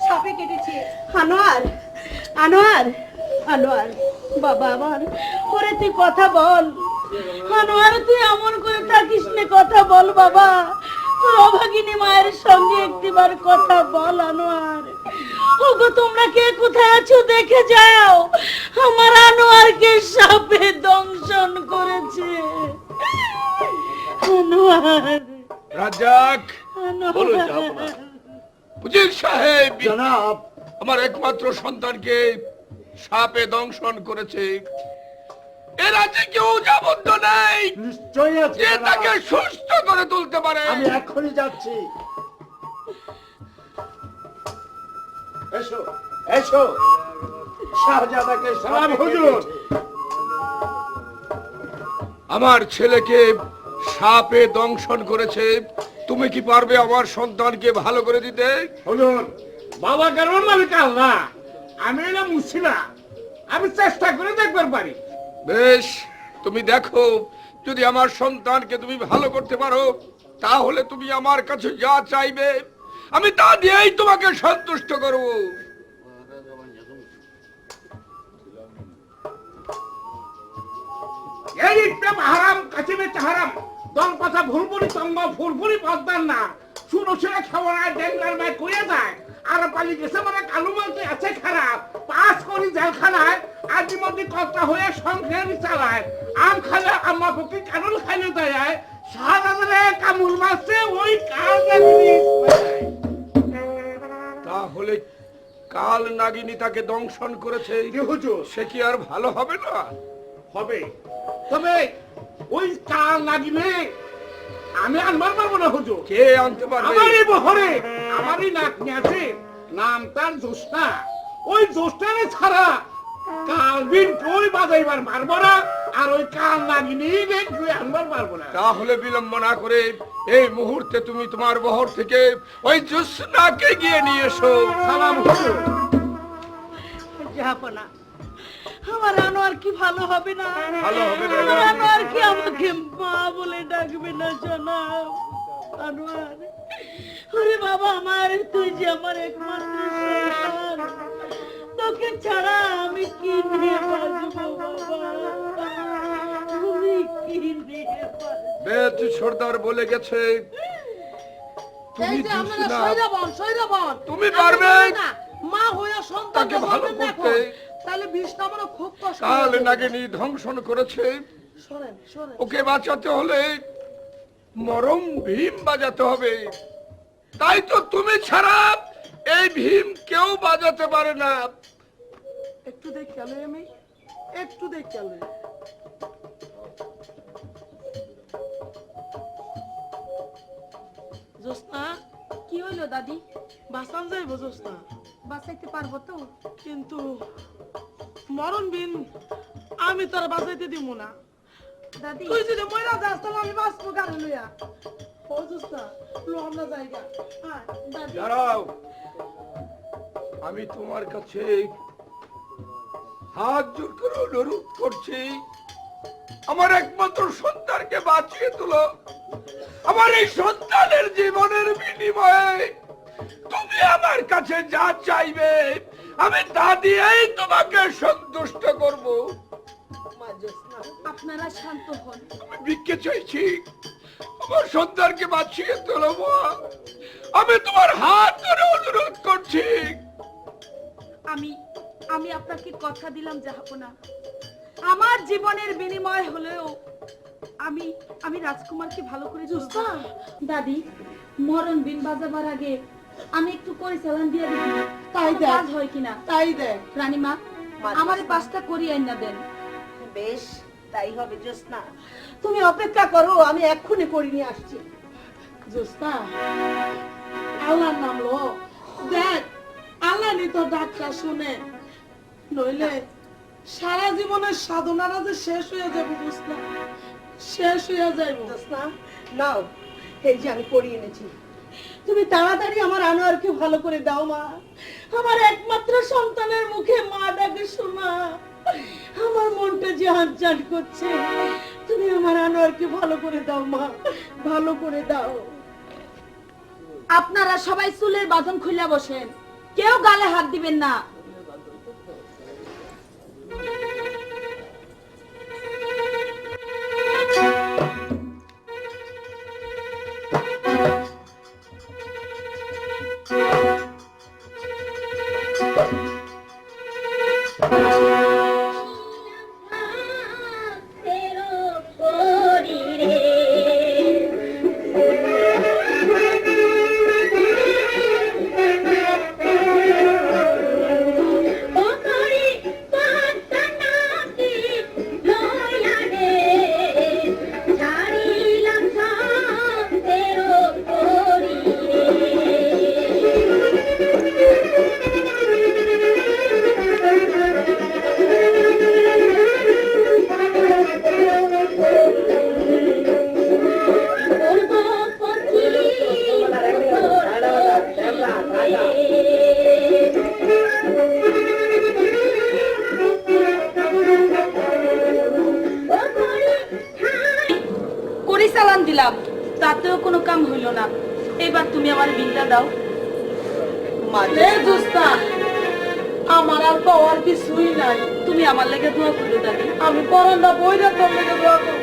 সাপে কেটেছে। আনোয়ার, আনোয়ার, আনোয়ার বাবা আমার, ওরে তুই কথা বল। আনোয়ার তুই এমন করে থাকিস না, কথা বল বাবা। তোর অভাগিনী মায়ের সঙ্গে একটিবার কথা বল আনোয়ার। ওগো তোমরা কে কোথায় আছো দেখে যাও, আমার আনোয়ারকে সাপে দংশন করেছে। আনোয়ার, রাজ্জাক, বলো আনোয়ার। যাবনা। উজির সাহেব, জনাব, আমার একমাত্র সন্তানকে সাপে দংশন করেছে। এ রাজ্যে কেউ যাবত নেই নিশ্চয়ই আছে যে জনাব। তাকে সুস্থ করে তুলতে পারে। আমি এখনই যাচ্ছি। এসো, এসো। শাহজাদাকে সালাম সাপে হুজুর। কেটেছে। আমার ছেলেকে সাপে দংশন করেছে। তুমি কি পারবে আমার সন্তানকে ভালো করে দিতে? হুজুর, বাবা কারণ মালিক আল্লাহ, আমি না মুছিলা, আমি চেষ্টা করে দেখবার পারি। বেশ, তুমি দেখো, যদি আমার সন্তানকে তুমি ভালো করতে পারো তাহলে তুমি আমার কাছে যা চাইবে আমি তা দিয়েই তোমাকে সন্তুষ্ট করব। এই প্রেম হারাম, কাচিমে হারাম, দল কথা ভুলপুরি তঙ্গ ফুলপুরি পদ্মার না, শুনো শুনে খাওয়ার ডেঙ্গার মায় কইয়া যায়, আর পালি গেছে মানে কালু মালতে আছে খারাপ, পাস করি জেলখানায়, আজীবনী কর্তা হয়ে সংসার চালায়, আম খালে আম্মা পক্ষে কানুল খাইলে দেয়, শাহজাদরে কামুল মারছে ওই কাল তাহলে কাল নাগিনী তাকে দংশন করেছে, কি হুজুর সে কি আর ভালো হবে না? হবে, তবে ওই কাল লাগিলে আমি আনবার পারবো না হুজুর। কে আনতে পারবে? আমারই বহরে আমারই নাতনি আছে, নাম তার জোস্না, ওই জোস্নারে ছাড়া কালবিন কই বাজাইবার পারবো না, আর ওই কাল লাগিনি তুই আনবার পারবো না। তাহলে বিলম্ব না করে এই মুহূর্তে তুমি তোমার বহর থেকে ওই জোসনাকে গিয়ে নিয়ে এসো। সালাম হুজুর। যাবো না, আমার আনোয়ার কি ভালো হবে না? ভালো হবে না। আমার আনোয়ার কি আমাকে মা বলে ডাকবে না জনাব? আনোয়ার, ওরে বাবা আমার, তুই যে আমার একমাত্র সন্তান, তোকে ছাড়া আমি কি নিয়ে বাঁচবো বাবা? আমি কি নিয়ে বাঁচবো? বেদ সর্দার বলে গেছে তুমি জোসনা, তুমি পারবে মা হইয়া তাকে ভালো করতে। তাহলে বিষটা আমার খুব কষ্ট। কাল নাগিনী ধ্বংসন করেছে, শোনেন শোনেন, ওকে বাঁচাতে হলে মরম ভীম বাজাতে হবে। তাই তো তুমি ছাড়া এই ভীম কেউ বাজাতে পারে না। একটু দেখে আলো, আমি একটু দেখে আলো। জোসনা, কি হইলো দাদি? বাসান যাইবো জোসনা, বাঁচাইতে পারবো তো? কিন্তু মরণ বিন আমি তোর বাঁচাইতে দিব না। দাদি তুই যদি ময়রা যাস তাহলে আমি বাঁচবো গাড়ি লইয়া। ও জোসনা, লো আমরা জায়গা। দাদি দাঁড়াও, আমি তোমার কাছে হাত জোর করে অনুরোধ করছি, আমার একমাত্র সন্তানকে বাঁচিয়ে তুলো। আমার এই সন্তানের জীবনের বিনিময়ে তুমি আমার কাছে যা চাইবে আমি তা দিয়েই তোমাকে সন্তুষ্ট করব। মা জোসনা, আপনারা শান্ত হন। আমি ভিক্ষে চাইছি, আমার সন্তানকে বাঁচিয়ে তোলো মা। আমি তোমার হাত ধরে অনুরোধ করছি। আমি আমি আপনাকে কথা দিলাম জাহাপনা, আমার জীবনের বিনিময় হলেও আমি আমি রাজকুমারকে ভালো করে জোসনা, দাদি মরণ বিন বাজাবার আগে আমি একটু পরিচালন দিয়ে দিই, তাই দেখ। কাজ হয় কিনা। তাই দেখ। রানীমা, আমার এই পাঁচটা করি আইনা দেন। বেশ, তাই হবে জোসনা, তুমি অপেক্ষা করো, আমি এক্ষুনি করে নিয়ে আসছি। জোসনা, আল্লাহর নাম লো, দেখ আল্লাহ নি তো ডাক্তার শুনে, নইলে সারা জীবনের সাধনারা যে শেষ হয়ে যাবে জোসনা, শেষ হয়ে যাইব। জোসনা নাও, এই যে আমি পড়িয়ে এনেছি, তুমি তাড়াতাড়ি আমার আনোয়ারকে ভালো করে দাও মা। আমার একমাত্র সন্তানের মুখে মা ডাকে শোনা, আমার মনটা যে হানচান করছে। তুমি আমার আনোয়ারকে ভালো করে দাও মা, ভালো করে দাও। আপনারা সবাই চুলের বাঁধন খুলে বসেন। কেউ গালে হাত দিবেন না। করি চালান দিলাম, তাতেও কোনো কাম হইল না। এবার তুমি আমার বিলটা দাও। এ দোস্তা, আমার আর পাওয়ার কিছুই নাই। তুমি আমার লেগে দোয়া করো দাদি। আমি পরান্ডা বইরা তোর লেগে দোয়া করবো।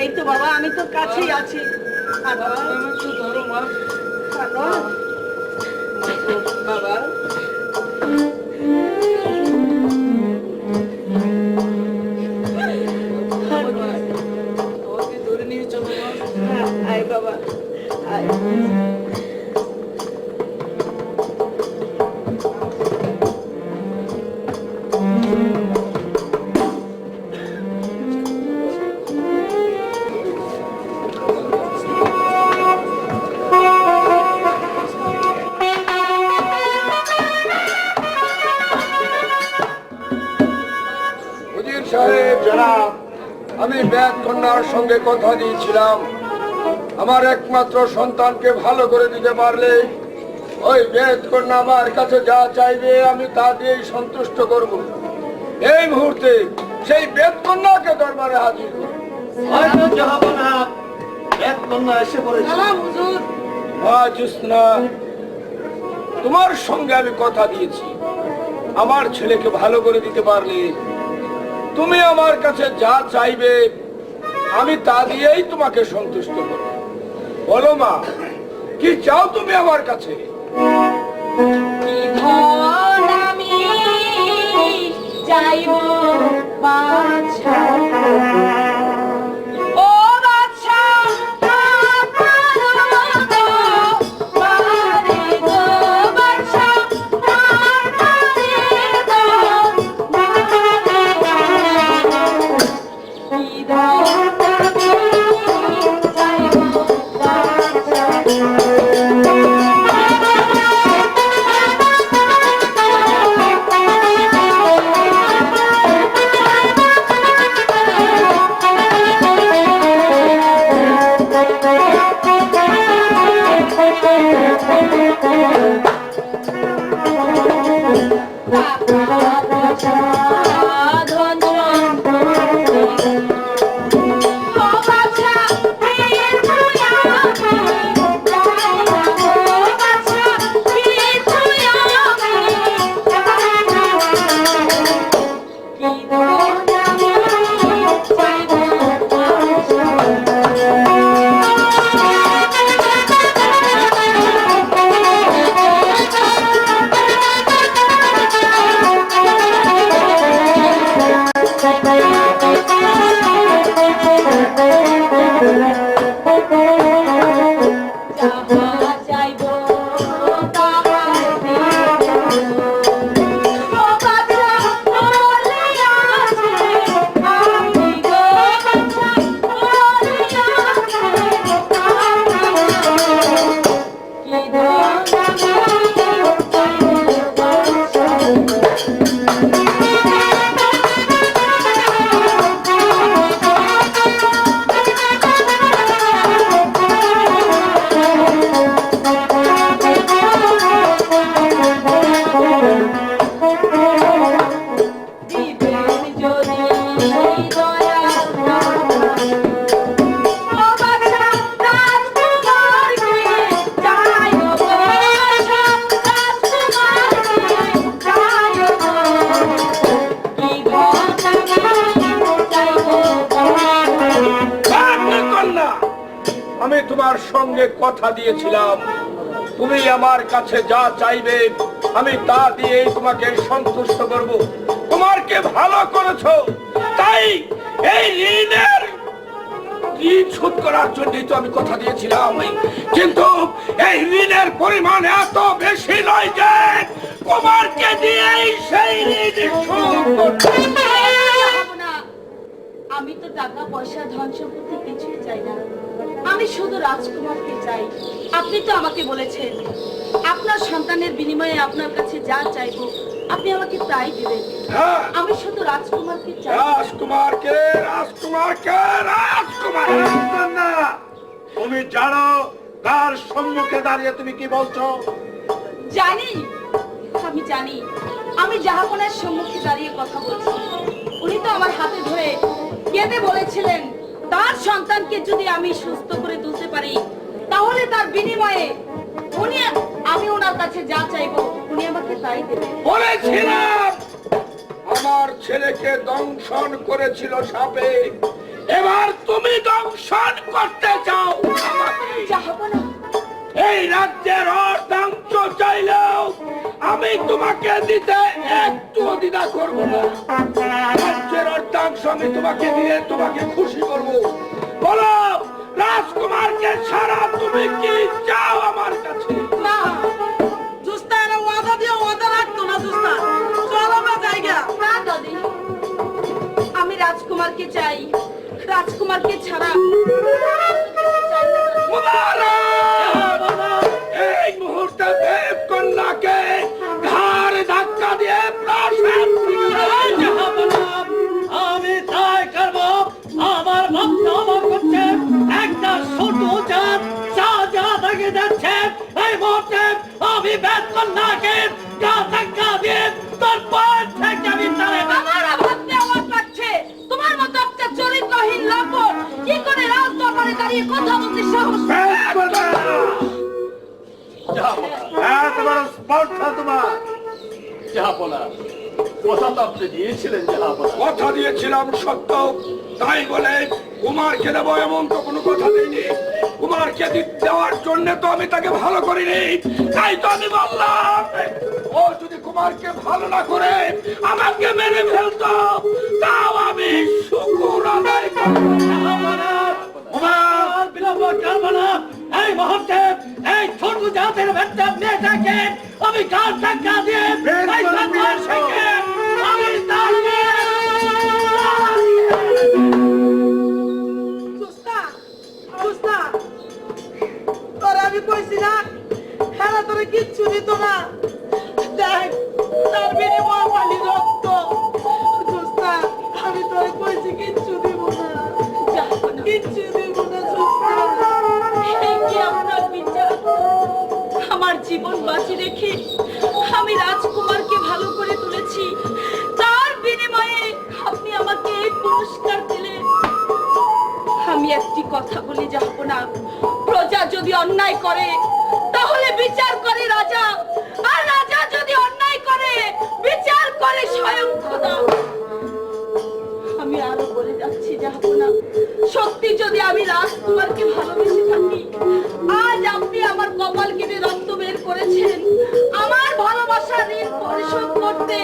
এই তো বাবা, আমি তোর কাছেই আছি। বাবা উজির সাহেব, জনাব, আমি বেদ কন্যার সঙ্গে কথা দিয়েছিলাম আমার একমাত্র সন্তানকে ভালো করে দিতে পারলে ওই বেদ কন্যা আমার কাছে যা চাইবে আমি তা দিয়েই সন্তুষ্ট করব। এই মুহূর্তে সেই বেদ কন্যাকে দরবারে হাজির করব। হয়তো জাহাপনা এক কন্যা এসে পড়েছে। সালাম হুজুর। জোৎস্না, তোমার সঙ্গে আমি কথা দিয়েছি আমার ছেলেকে ভালো করে দিতে পারলে তুমি আমার কাছে যা চাইবে আমি তা দিয়েই তোমাকে সন্তুষ্ট করব। বলো মা, কি চাও তুমি আমার কাছে? ধন আমি চাইব বাছা, ও বাছা আমি তোমার সঙ্গে কথা দিয়েছিলাম তুমি আমার কাছে যা চাইবে আমি তা দিয়েই তোমাকে সন্তুষ্ট করব। তোমার কে ভালো করেছো তাই এই ঋণের ঋণ শোধ করার জন্যই তো আমি কথা দিয়েছিলাম, কিন্তু এই ঋণের পরিমাণ এত বেশি নয় যে তোমারকে দিয়েই সেই ঋণ শোধ করতে। আমি তো টাকা পয়সা ধন সম্পত্তি কিছুই চাই না, আমি শুধু রাজকুমারকে চাই। আপনি তো আমাকে বলেছেন আপনার সন্তানের বিনিময়ে আপনার কাছে যা চাইবো আপনি আমাকে তাই দিবেন। আমি শুধু রাজকুমারকে চাই। রাজকুমারকে রাজকুমারকে রাজকুমার না, তুমি জানো তার সম্মুখে দাঁড়িয়ে তুমি কি বলছো? জানি, আমি জানি। আমি জাহাপনার সম্মুখে দাঁড়িয়ে কথা বলছি। উনি তো আমার হাতে ধরে কেঁদে বলেছিলেন তার সন্তানকে যদি আমি সুস্থ করে তুলতে পারি তাহলে তার বিনিময়ে আমি ওনার কাছে যা চাইবো উনি আমাকে তাই দেবেন। বলেছিলাম আমার ছেলেকে দংশন করেছিল সাপে, এবার তুমি দংশন করতে চাও আমাকে। জাহাপনা, এই রাজ্যের অর্ধাংশ চাইলেও আমি তোমাকে দিতে একটু দ্বিধা করব না। রাজ্যের অর্ধাংশ আমি তোমাকে দিয়ে তোমাকে খুশি করব। বলো রাজকুমারকে ছাড়া তুমি কি চাও আমার কাছে? না জোস্তা, এরা ওয়াদা দিয়ে ওয়াদা রাখতো না। জোস্তা চল আমরা জায়গা। না রাজকুমারকে ছাড়া মুবারক! এই মুহূর্তে দেব কন্যাকে ঘাড় ধাক্কা দিয়ে প্রাসাদ থেকে আমি তাই করব। আমার ভক্ত আমার করছে একটা ছোট চাঁদ যা থেকে যাচ্ছে এই মুহূর্তে আমি বেদ কন্যাকে গা ধাক্কা দিয়ে তোর পায়ের থেকে আমি তারে আমার ভাবতে অবাক লাগছে, তোমার মতো একটা চরিত্রহীন লম্পট কি করে রাজ দরবারে দাঁড়িয়ে কথা বলতে সাহস পায়? এত বড় স্পর্ধা তোমার! জাহাপনা কথা তো আপনি দিয়েছিলেন জাহাপনা। কথা দিয়েছিলাম সত্য, তাই বলে কুমারকে দেবো এমন তো কোনো কথা দেয়নি। কুমারকে দেওয়ার জন্য তো আমি তাকে ভালো করিনি, তাই তো আমি বললাম ও যদি কুমারকে ভালো না করে আমাকে মেরে ফেলতো তাও আমি শুকর আদায় করবো। আর বিলম্ব করবো না। এই মুহূর্তে এই ছোট জাতের বাচ্চা মেয়েটাকে আমি গাল ধাক্কা দিয়ে এই সন্ধ্যার সঙ্গে আমি দাঁড়িয়ে জোস্না, জোস্না, তোরে আমি কইছি না, হেরা তোরে কিচ্ছু দিত না। দেখ, তার বিনিময়ে পানি রক্ত। জোস্না, আমি তোরে কইছি কিচ্ছু দিব না, জাহাপনা, কিচ্ছু দিব না জোস্না। এই কি আপনার বিচার? আমার জীবন বাঁচি রেখে আমি রাজকুমারকে ভালো করে তুলেছি, তার বিনিময়ে আপনি আমাকে এই পুরস্কার দিলেন। আমি একটি কথা বলি জাহাপনা, প্রজা যদি অন্যায় করে তাহলে বিচার করে রাজা, আর রাজা যদি অন্যায় করে বিচার করে স্বয়ং খোদা। আমি আরো বলে যাচ্ছি জাহাপনা, সত্যি যদি আমি রাজকুমারকে ভালোবেসে থাকি, আজ আপনি আমার কপাল কেটে রক্ত বের করেছেন, আমার ভালোবাসার ঋণ পরিশোধ করতে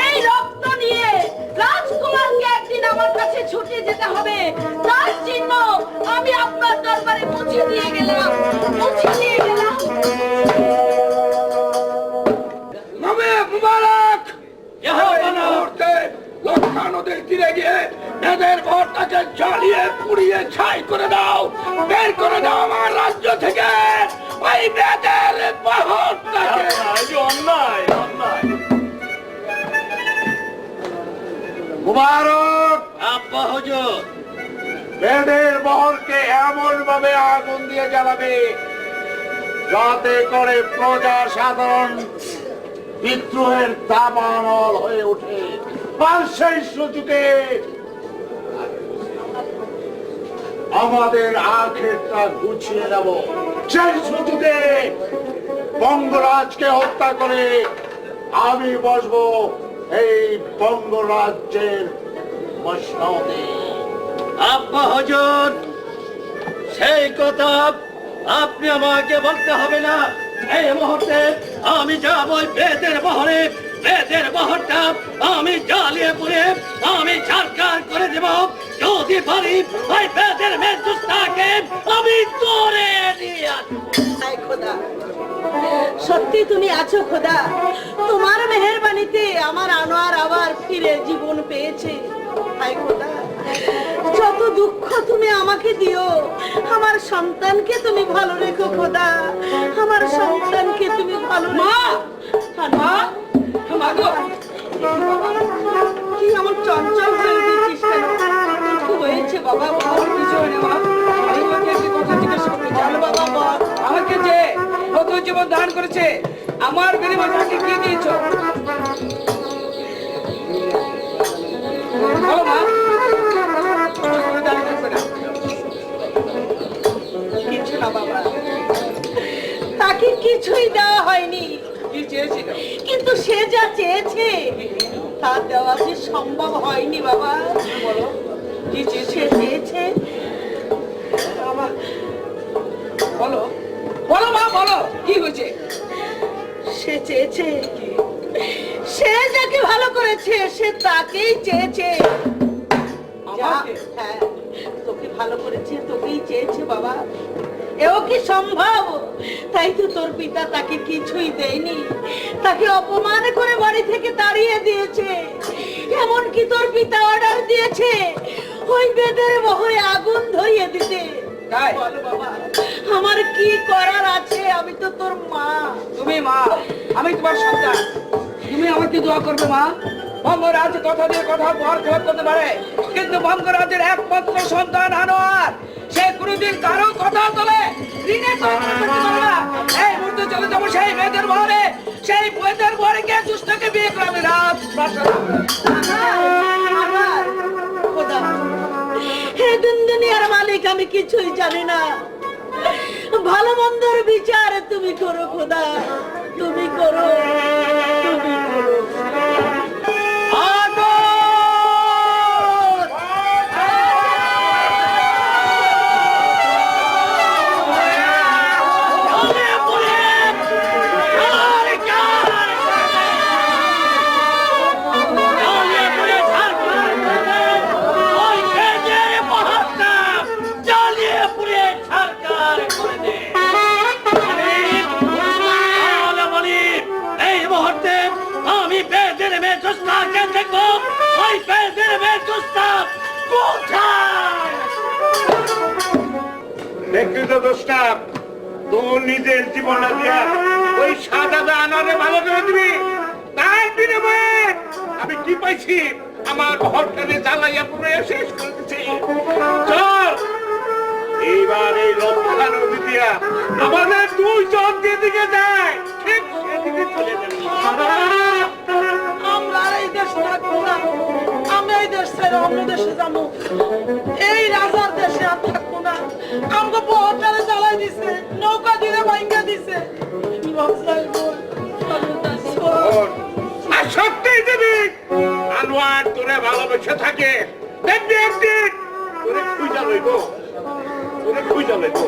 এই রক্ত নিয়ে রাজকুমারকে একদিন আমার কাছে ছুটে যেতে হবে। তার চিহ্ন আমি আপনার দরবারে মুছে দিয়ে গেলাম, মুছে দিয়ে গেলাম। নবে মুবারক! এই মুহূর্তে লক্ষা নদীর তীরে গিয়ে এদের ঘরটাকে জ্বালিয়ে পুড়িয়ে ছাই করে দাও, বের করে দাও আমার রাজ্য থেকে ওই বেদের বহরটাকে। অন্যায় অন্যায়। মুবারক! আব্বা হুজুর, বেদের বহরকে এমন ভাবে আগুন দিয়ে জ্বালাবে যাতে করে প্রজা সাধারণ বিদ্রোহের দাবানল হয়ে ওঠে। আর সেই সুযোগে আমাদের আখেরটা গুছিয়ে নেব। সেই সুযোগে বঙ্গরাজকে হত্যা করে আমি বসবো এই বঙ্গরাজ্যের মসনদে। আব্বা হুজুর, সেই কথা আপনি আমাকে বলতে হবে না। এই মুহূর্তে আমি যাব ওই বেদের বহরে, বেদের বহরটা আমি জ্বালিয়ে পুড়ে আমি ছারখার করে দেব। যদি পারি ওই বেদের মেজুস্তাকে আমি ধরে নিয়ে আসবো। হায় খোদা, সত্যি তুমি আছো খোদা, তোমার মেহেরবানিতে আমার আনোয়ার আবার ফিরে জীবন পেয়েছে। হায় খোদা, যত দুঃখ তুমি আমাকে দিও, আমার সন্তানকে তুমি ভালো রেখো খোদা, আমার সন্তানকে তুমি ভালো রেখো। মা, মা গো, কি আমার চঞ্চল হয়ে দিচ্ছিস কেন? কি হয়েছে বাবা? বল, কিছু হয়নি মা। আমি তোকে একটি কথা জিজ্ঞেস করতে চাই। বল বাবা, বল। আমাকে যে নতুন জীবন দান করেছে, আমার বিনিময়ে তাকে কি দিয়েছো? বলো মা। চুপ করে দাঁড়িয়ে থাকবে না। কিছু না বাবা, তাকে কিছুই দেওয়া হয়নি, কি চেয়েছিল? কিন্তু সে যা চেয়েছে তা দেওয়া যে সম্ভব হয়নি বাবা। বলো, কি সে চেয়েছিল? চেয়েছে আমার, বলো, বলো মা, বলো কি হয়েছে? সে চেয়েছে, সে যাকে ভালো করেছে সে তাকেই চেয়েছে। আমাকে? হ্যাঁ, তোকে ভালো করেছে, তোকেই চেয়েছে বাবা। এও কি সম্ভব? তাই তো তোর পিতা তাকে কিছুই দেয়নি, তাকে অপমান করে বাড়ি থেকে তাড়িয়ে দিয়েছে। এমনকি তোর পিতা অর্ডার দিয়েছে ওই বেদের মোহে আগুন ধরিয়ে দিতে। তাই বলো বাবা, আমার কি করার আছে? আমি তো তোর মা। তুমি মা, আমি তোমার সন্তান, তুমি আমাকে দোয়া করবে মা। বঙ্গরাজ কথা দিয়ে কথা বর খেলাপ করতে পারে, কিন্তু বঙ্গরাজের একমাত্র সন্তান আনোয়ার, সে কোনোদিন কারো কথা তোলে ঋণে এই মুহূর্তে চলে যাবো সেই মেয়েদের বহরে, সেই মেয়েদের বহরে গিয়ে দুষ্টকে বিয়ে করাবে রাজ খোদা, হে দুনিয়ার মালিক, আমি কিছুই জানি না। ভালো মন্দর বিচার তুমি করো খোদা, তুমি করো, তুমি করো। আমি বেদের মেয়ে জোস্তাকে দেখবো, ওই বেদের মেয়ে জোস্তা কোথায়? দেখলি তো দোষটা, তোর নিজের জীবনটা দিয়া ওই সাদা আনারে ভালো করে দিবি, তার বিনিময়ে আমি কি পাইছি? আমার ঘরটাকে জ্বালাইয়া পুরো শেষ করে দিচ্ছি। চল এইবার এই লক্ষা নদী দিয়া আমাদের দুইজন যেদিকে যায় ঠিক সেদিকে চলে যাবে। আমরা আর এই দেশ থাকবো না, আমি এই দেশ ছেড়ে অন্য দেশে যাবো। এই রাজার দেশে আর থাকবো না। আমাকে বহরটারে জ্বালাই দিছে, নৌকা দিয়ে ভাঙ্গা দিছে। আর সত্যিই দেবী আনোয়ার তোরে ভালোবেসে থাকে, দেখবি একদিন তোরে খুঁজা লইব, তোরে খুঁজা লইব।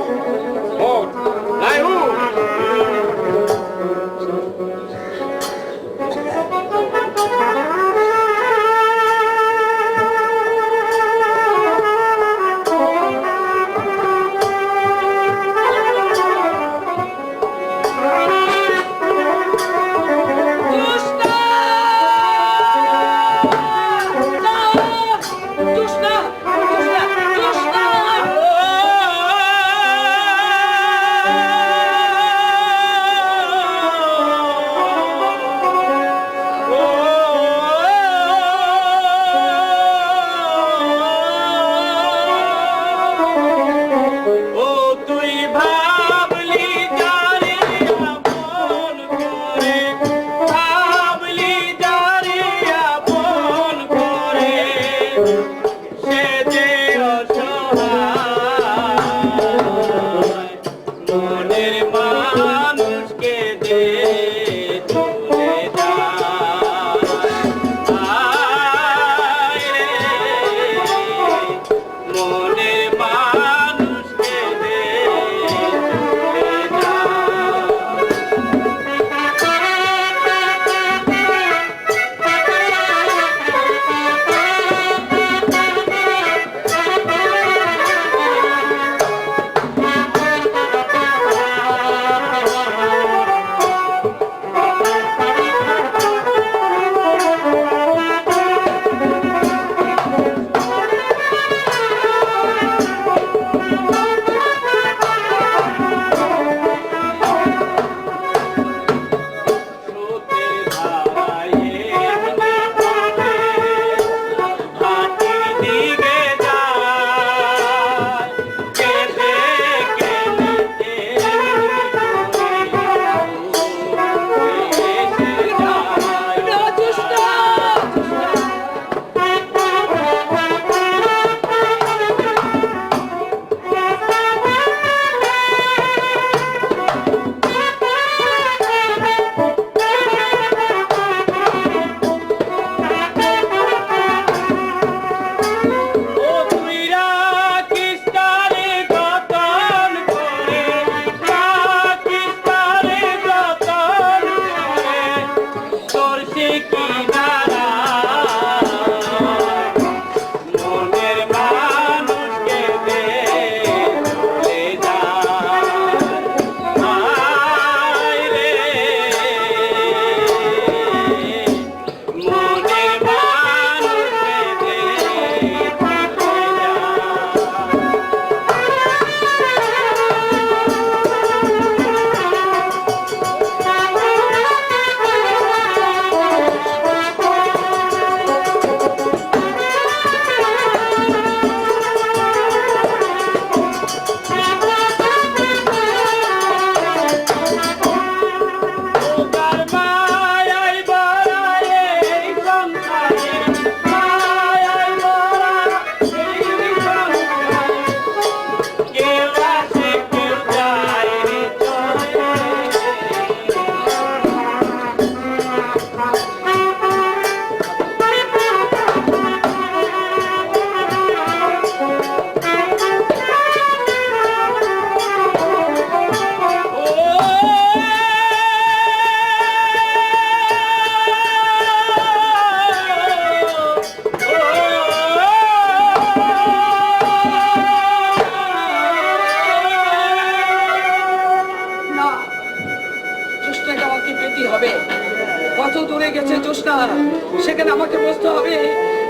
করি।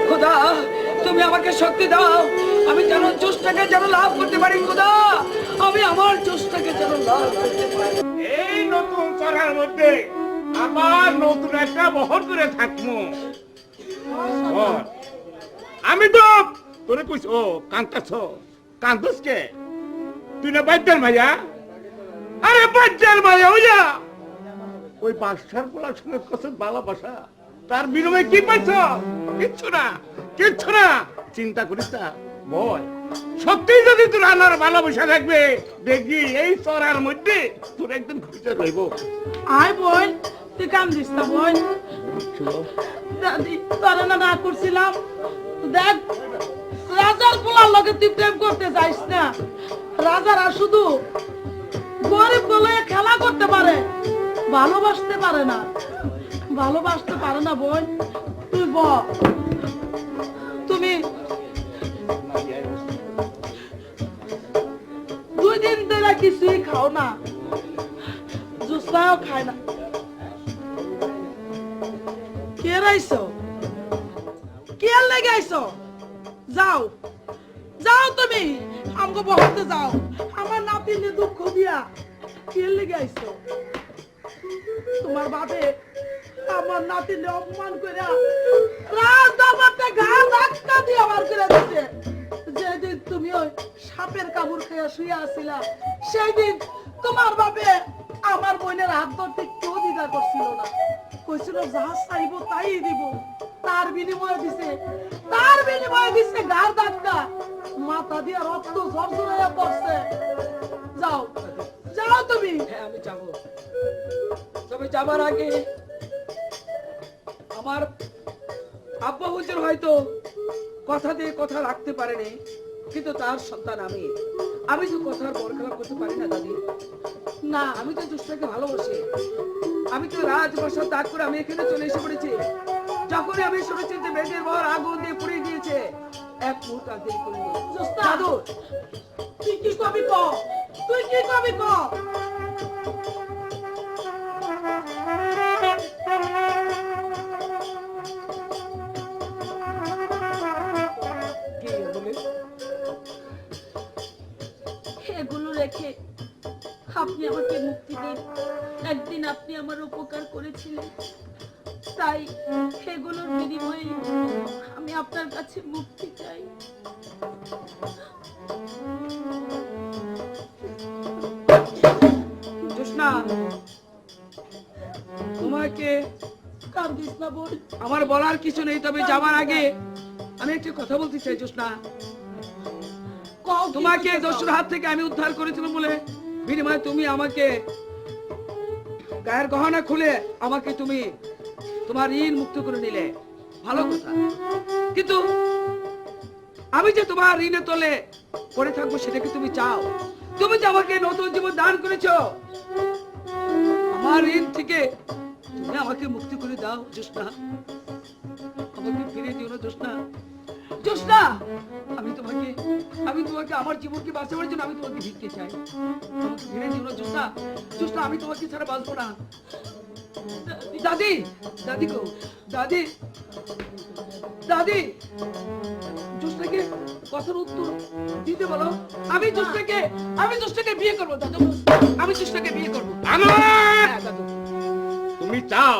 খোদা তুমি আমাকে শক্তি দাও, আমি যেন জোশটাকে যেন লাভ করতে পারি। খোদা আমি আমার জোশটাকে যেন লাভ করতে পারি। এই নতুন চড়ার মধ্যে আবার নতুন একটা বহর করে থাকবো। বল। আমি তো তোরে কইস ও কান্তাছ কান্তস কে তুই না বাচ্চার মাইয়া? আরে বাচ্চার মাইয়া ওইয়া ওই বাসার পোলার সঙ্গে কত ভালোবাসা, তার বিনিময়ে কি পাইছ? কিচ্ছু না, কিচ্ছু না। চিন্তা করিস না বল, সত্যি যদি তোর আনার ভালোবাসা থাকবে দেখবি এই চড়ার মধ্যে তোর একদম খুঁজে রইব। আয় বোন, তুই কান্দিস না বোন। দাদি তোরা না করছিলাম, দেখ রাজার পোলার লগে তুই প্রেম করতে যাইস না। রাজারা শুধু গরিব বলে খেলা করতে পারে, ভালোবাসতে পারে না, ভালোবাসতে পারে না বোন। তুই বল, তুমি 2 দিন ধরে কিছুই খাও না, জুসটাও খায় না। কে রাইছো? কে লেগে আইছো? যাও যাও, তুমি আমগো বলতে যাও। আমার নাতিনে দুঃখ দিয়া কে লেগে আইছো? তোমার বাপে আমার নাতিনে অপমান করে রাত দাবাতে ঘা ধাক্কা দিয়ে আমার করে দিতে। যেদিন তুমি ওই সাপের কামড় খেয়ে শুয়ে আসিলা, সেই দিন তোমার বাপে আমার বোনের হাত ধরতে কেউ দ্বিধা করছিল না। কইছিল যা চাইবো তাই দিব। তার বিনিময়ে দিছে, তার বিনিময়ে দিছে ঘাড় ধাক্কা, মাথা দিয়ে রক্ত ঝরঝরাইয়া পড়ছে। যাও যাও তুমি। হ্যাঁ আমি যাব, তবে যাবার আগে আমার আব্বা হুজুর হয়তো কথা দিয়ে কথা রাখতে পারেনি, কিন্তু তার সন্তান আমি, আমি তো কথার বরখেলাপ করতে পারি না দাদি। না, আমি তো দুষ্টাকে ভালোবাসি। আমি তো রাজবর্ষা ত্যাগ করে আমি এখানে চলে এসে পড়েছি। যখনই আমি শুনেছি যে বেদের বর আগুন দিয়ে পুড়িয়ে দিয়েছে, এক মুহূর্ত আর দেরি করিনি। জোস্তা, দাদু তুই কি কবি ক, তুই কি কবি ক। কি বলে? এগুলো রেখে আপনি আমাকে মুক্তি দিন। একদিন আপনি আমার উপকার করেছিলেন, তাই সেগুলোর বিনিময়ে আমি আপনার কাছে মুক্তি চাই। জোসনা, তোমাকে কান্দিস না বোন। আমার বলার কিছু নেই, তবে যাবার আগে আমি একটা কথা বলতে চাই। জোসনা, কও কি তোমাকে বলতে চাও? দস্যুর হাত থেকে আমি উদ্ধার করেছিলাম বলে বিনিময়ে তুমি আমাকে গায়ের গহনা খুলে আমাকে তুমি তোমার ঋণ মুক্ত করে নিলে, ভালো কথা। কিন্তু আমি যে তোমার ঋণে তলে পড়ে থাকবো সেটা কি তুমি চাও? তুমি যে আমাকে নতুন জীবন দান করেছো, আমার ঋণ থেকে তুমি আমাকে মুক্তি করে দাও। জোসনা, আমাকে ফিরে দিও না জোসনা। জোসনা, আমি তোমাকে আমার জীবনকে বাঁচাবার জন্য আমি তোমাকে ভিক্ষে চাই। আমাকে ফিরে দিও না জোসনা। জোসনা, আমি তোমাকে ছাড়া বাঁচবো না। দাদি, দাদি গো, দাদি, দাদি, জোসনাকে কথার উত্তর দিতে বলো। আমি জোসনাকে বিয়ে করবো দাদু, আমি জোসনাকে বিয়ে করবো। আনোয়ার, হ্যাঁ দাদু। তুমি চাও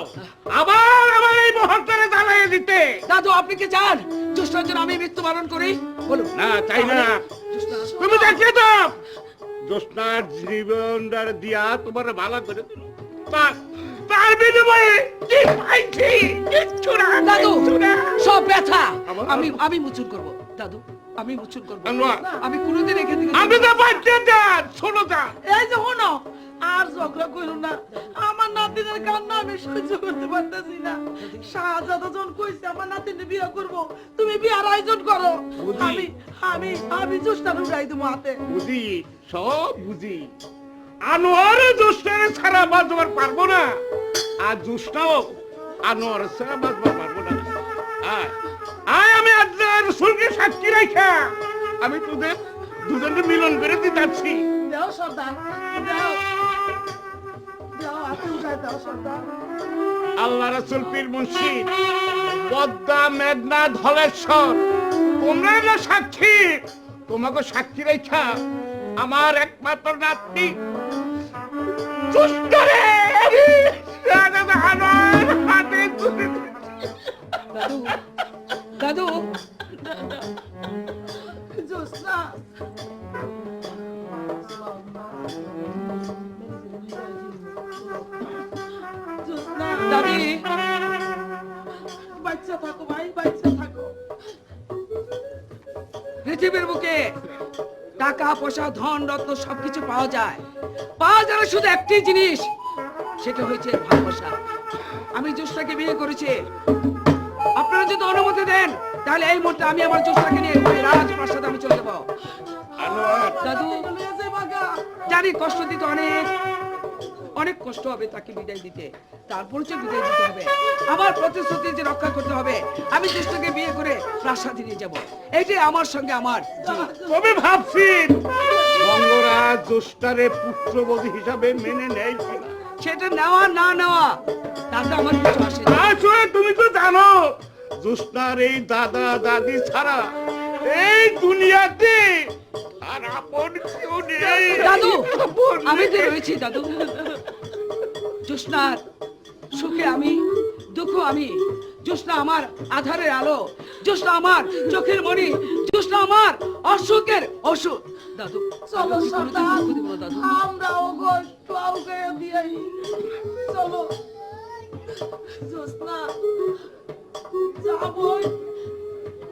আবার আমার এই বহরটারে জ্বালিয়ে দিতে? দাদু, আপনি কি চান জোসনার জন্য আমি মৃত্যুবরণ করি? বলুন। না, চাই না। জোসনা, তুমি দেখে দাও জোসনার জীবনটা দিয়া তোমার ভালো করে দিল, তার বিনিময়ে কি পাইছি? কিচ্ছু না দাদু, কিচ্ছু না। সব ব্যথা আমার- আমি মুচুন করবো দাদু, আমি মুচুন করবো। আনোয়ার, আমি কোনোদিন এখান থেকে আমি তো বাচ্চা দেন, শোনো যা। এই যে শোনো, আর ঝগড়া করো না। আমার নাতিনের কান্না আমি সহ্য করতে পারতেছি না। শাহজাদা যখন কইছে আমার নাতিনে বিয়ে করব, তুমি বিয়ার আয়োজন করো। বুঝি। আমি আমি আমি জোস্টার উড়াই দেবো হাতে। বুঝি, সব বুঝি। আনোয়ারে জোসনারে ছাড়া বাঁচবার পারবো না, আর জোসনাও আনোয়ার ছাড়া বাঁচবার পারবো না। আয় আয়, আমি আল্লাহর রাসূলকে সাক্ষী রাখা আমি তোদের দুজনকে মিলন করে দিতেছি। দাও সর্দার, দাও দাও, হাতে উঠাই দাও সর্দার। আল্লাহ রাসূল পীর মুর্শিদ পদ্মা, মেঘনা, ধলেশ্বর, তোমরা হলো সাক্ষী। তোমাকে সাক্ষী রেখা আমার একমাত্র নাতনি দুষ্টরে শাহজাদা আনোয়ার হাতে তুলে দাদু জ্যোৎস্না জ্যোৎস্না দাদি বাচ্চা থাকো ভাই, বাচ্চা থাকো। পৃথিবীর বুকে টাকা পয়সা ধন রত্ন সবকিছু পাওয়া যায়, পাওয়া যায় শুধু একটি জিনিস, সেটা হচ্ছে ভালোবাসা। আমি জ্যোৎস্নাকে বিয়ে করেছি, আপনারা যদি অনুমতি দেন তাহলে এই মুহূর্তে আমি আমার জ্যোৎস্নাকে নিয়ে ওই রাজপ্রাসাদে আমি চলে যাবো। আনোয়ার দাদু জানি কষ্ট দিতে অনেক অনেক কষ্ট হবে তাকে বিদায় দিতে, তারপর যে বিদায় দিতে হবে, আমার প্রতিশ্রুতি যে রক্ষা করতে হবে। আমি জ্যোৎস্নাকে বিয়ে করে প্রাসাদে নিয়ে যাবো, এইটাই আমার সঙ্গে আমার। তবে ভাবছি বঙ্গরাজ জ্যোৎস্নারে পুত্রবধূ হিসাবে মেনে নেয় কিনা। সেটা নেওয়া না নেওয়া তাতে আমার কিছু আসে না। আসলে তুমি তো জানো জ্যোৎস্নার এই দাদা দাদি ছাড়া এই দুনিয়াতে আর আপন কেউ নেই। দাদু আপন আমি তো নেই। রয়েছি দাদু, জ্যোৎস্নার সুখে আমি, দুঃখ আমি। জ্যোৎস্না আমার আধারের আলো, জ্যোৎস্না আমার চোখের মণি, জ্যোৎস্না আমার অসুখের ওষুধ। দাদু চলো আমি কোনোদিন সন্তান, দুঃখ দিব না দাদু। আমরাও গোষ্ঠ আউগাইয়া দিয়াই। চলো জ্যোৎস্না, যাবই।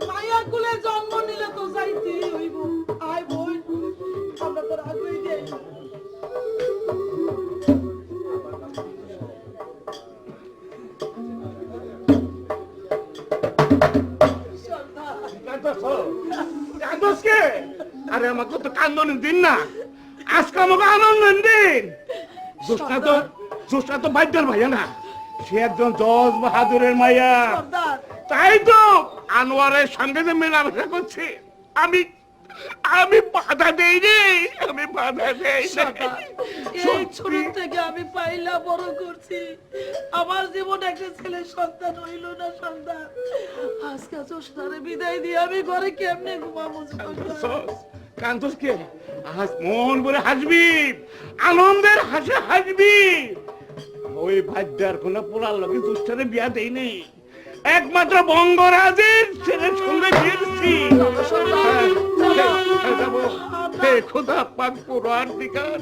মায়া কুলে জন্ম নিলে তো যাইতেই হইব। আয় বোন, আমরা তোর আগুই দেই। সন্তান, কান্দোস কে? আরে আমাকে তো কান্দনের দিন না, আজকে আমাকে আনন্দের দিন। জ্যোৎস্না তো বাদ্যার ভাইয়া না, সে একজন জজ বাহাদুরের মাইয়া। সর্দার, তাই তো আনোয়ারের সঙ্গে যে মেলামেশা করছে আমি আমি বাধা দেই রে, আমি বাধা দেই রে। সন্তান, এই ছোট থেকে আমি পাইলা বড় করছি, আমার জীবন একটা ছেলে সন্তান হইল না। সন্তান, আজকে জ্যোৎস্নারে বিদায় দিয়ে আমি ঘরে কেমনে ঘুমাবো? সন্তান, কান্তোস কে? আজ মন ভরে হাসবি, আনন্দের হাসে হাসবি। ওই ভাগ্যার কোন পোড়ার লোকে দুষ্টারে বিয়া দেয়নি, একমাত্র বঙ্গরাজের ছেলের সঙ্গে বিয়ে দিচ্ছি। হে খোদা পাক পুরার দিকার,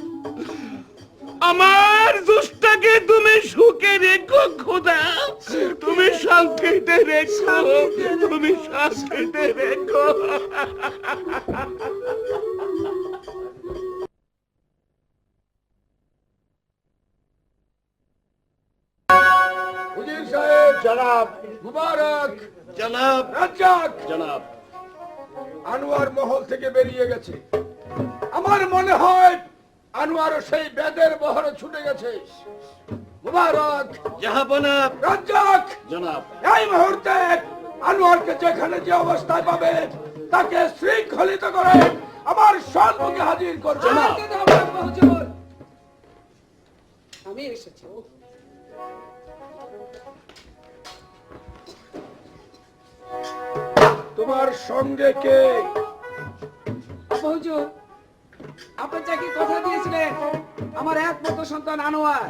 আমার দুষ্টাকে তুমি সুখে রেখো খোদা, তুমি শান্তিতে রেখো, তুমি শান্তিতে রেখো। হুজুর সাহেব, জনাব মুবারক, জনাব রাজ্জাক, জনাব আনোয়ার মহল থেকে বেরিয়ে গেছে। আমার মনে হয় আনোয়ারও সেই বেদের বহরে ছুটে গেছে। মুবারক, জাহাপনা, রাজ্জাক, জনাব এই মুহূর্তে আনোয়ারকে যেখানে যে অবস্থায় পাবে তাকে শৃঙ্খলিত করে আমার সম্মুখে হাজির করবে। আর যেতে হবে না, হুজুর। আমি এসেছি। তোমার সঙ্গে কে? আপা হুজুর, আপনি যাকে কথা দিয়েছিলেন আমার একমাত্র সন্তান আনোয়ার,